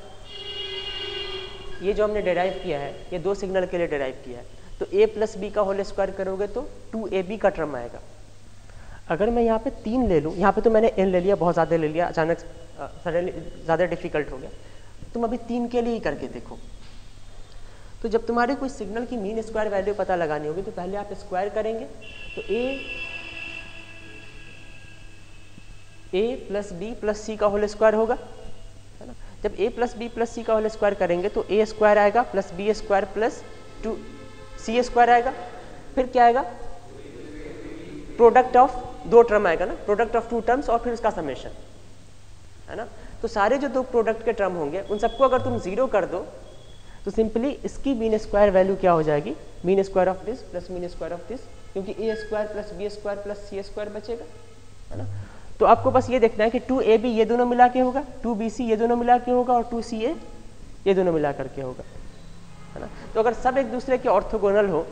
ये जो हमने डेराइव किया है ये 2 सिग्नल के लिए डेराइव किया है, तो a प्लस बी का होल स्क्वायर करोगे तो 2ab का टर्म आएगा। अगर मैं यहाँ पे 3 ले लूँ, यहाँ पे तो मैंने n ले लिया, बहुत ज़्यादा ले लिया, अचानक सडनली ज़्यादा डिफिकल्ट हो गया, तुम अभी 3 के लिए ही करके देखो। तो जब तुम्हारे कोई सिग्नल की मीन स्क्वायर वैल्यू पता लगानी होगी तो पहले आप स्क्वायर करेंगे, तो a plus B plus c का होल स्क्वायर होगा, है ना। जब a plus B plus c का होल स्क्वायर करेंगे तो a स्क्वायर आएगा plus b square plus 2c square आएगा, फिर क्या आएगा प्रोडक्ट ऑफ 2 टर्म आएगा ना, प्रोडक्ट ऑफ 2 टर्म्स और फिर उसका समेशन, है ना। तो सारे जो 2 प्रोडक्ट के टर्म होंगे उन सबको अगर तुम 0 कर दो तो सिंपली इसकी मीन स्क्वायर वैल्यू क्या हो जाएगी, mean square of this plus mean square of this, क्योंकि a square plus b square plus c square बचेगा, है ना। तो आपको बस ये देखना है कि 2ab ये दोनों मिला के होगा, 2bc ये दोनों मिला के होगा और 2ca ये दोनों मिला करके होगा, है ना। तो अगर सब एक दूसरे के ऑर्थोगोनल हो,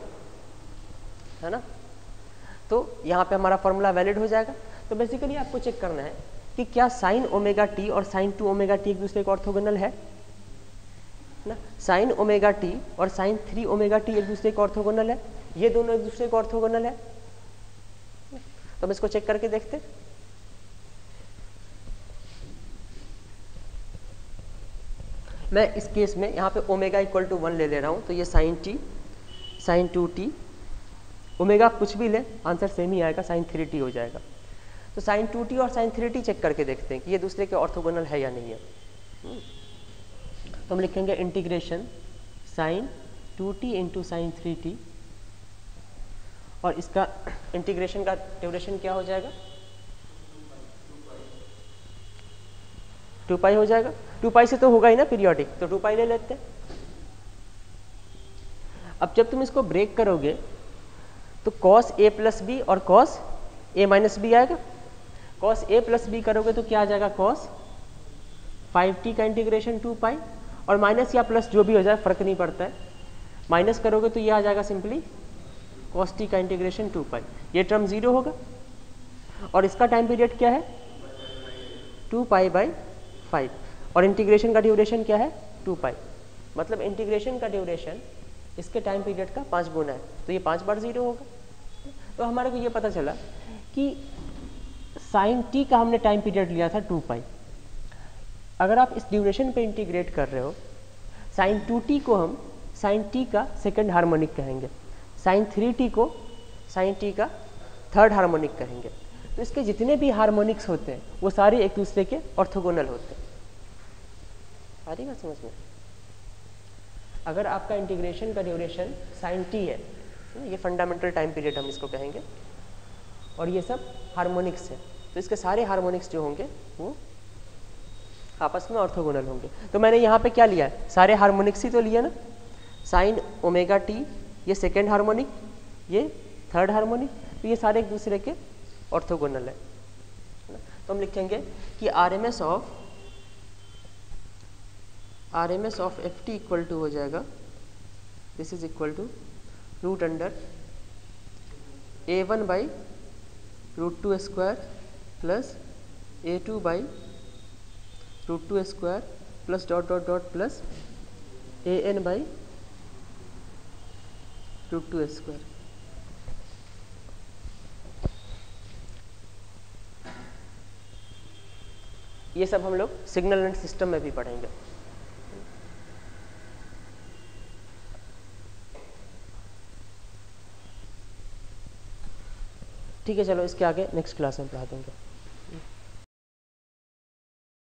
है ना, तो यहाँ पे हमारा फॉर्मूला वैलिड हो जाएगा। तो बेसिकली आपको चेक करना है कि क्या साइन ओमेगा टी और साइन 2 ओमेगा टी एक दूसरे के ऑर्थोगोनल है ना। साइन ओमेगा टी और साइन 3 ओमेगा टी एक दूसरे के ऑर्थोगोनल है, ये दोनों एक दूसरे के ऑर्थोगोनल है। तो हम इसको चेक करके देखते हैं। मैं इस केस में यहाँ पे ओमेगा इक्वल टू 1 ले रहा हूँ, तो ये sign T sign 2t, omega कुछ भी ले आंसर सेम ही आएगा, साइन 3t हो जाएगा। तो साइन 2t और साइन 3t चेक करके देखते हैं कि ये दूसरे के ऑर्थोगोनल है या नहीं है। तो हम लिखेंगे integration sign 2t into sine 3t और इसका इंटीग्रेशन का ड्यूरेशन क्या हो जाएगा 2π हो जाएगा। 2π से तो होगा ही ना पीरियोडिक, तो 2π ले लेते हैं। अब जब तुम इसको ब्रेक करोगे तो cos a प्लस बी और cos a माइनस बी आएगा। cos a प्लस बी करोगे तो क्या आ जाएगा cos 5t का इंटीग्रेशन 2π, और माइनस या प्लस जो भी हो जाए फर्क नहीं पड़ता है, माइनस करोगे तो ये आ जाएगा सिंपली cos t का इंटीग्रेशन 2π, ये टर्म 0 होगा। और इसका टाइम पीरियड क्या है 2π/5 और इंटीग्रेशन का ड्यूरेशन क्या है 2π। मतलब इंटीग्रेशन का ड्यूरेशन इसके टाइम पीरियड का 5 गुना है, तो ये 5 बार 0 होगा। तो हमारे को ये पता चला कि साइन टी का हमने टाइम पीरियड लिया था 2 पाई। अगर आप इस ड्यूरेशन पे इंटीग्रेट कर रहे हो, साइन 2t को हम साइन टी का सेकंड हार्मोनिक कहेंगे, साइन 3t को साइन टी का थर्ड हार्मोनिक कहेंगे। तो इसके जितने भी हार्मोनिक्स होते हैं वो सारे एक दूसरे के ऑर्थोगोनल होते हैं। आ रही बात समझ में? अगर आपका इंटीग्रेशन का ड्यूरेशन साइन टी है, ये फंडामेंटल टाइम पीरियड हम इसको कहेंगे, और ये सब हार्मोनिक्स है, तो इसके सारे हार्मोनिक्स जो होंगे वो आपस में ऑर्थोगोनल होंगे। तो मैंने यहाँ पे क्या लिया है, सारे हार्मोनिक्स ही तो लिया ना, साइन ओमेगा टी ये सेकेंड हार्मोनिक, ये थर्ड हार्मोनिक, तो ये सारे एक दूसरे के ऑर्थोगोनल है। तो हम लिखेंगे कि R M S of f t equal to हो जाएगा, this is equal to root under A1 by √2 square plus A2 by √2 square plus dot dot dot plus AN by √2 square. ये सब हम लोग सिग्नल एंड सिस्टम में भी पढ़ेंगे। ठीक है, चलो इसके आगे नेक्स्ट क्लास में पढ़ा देंगे।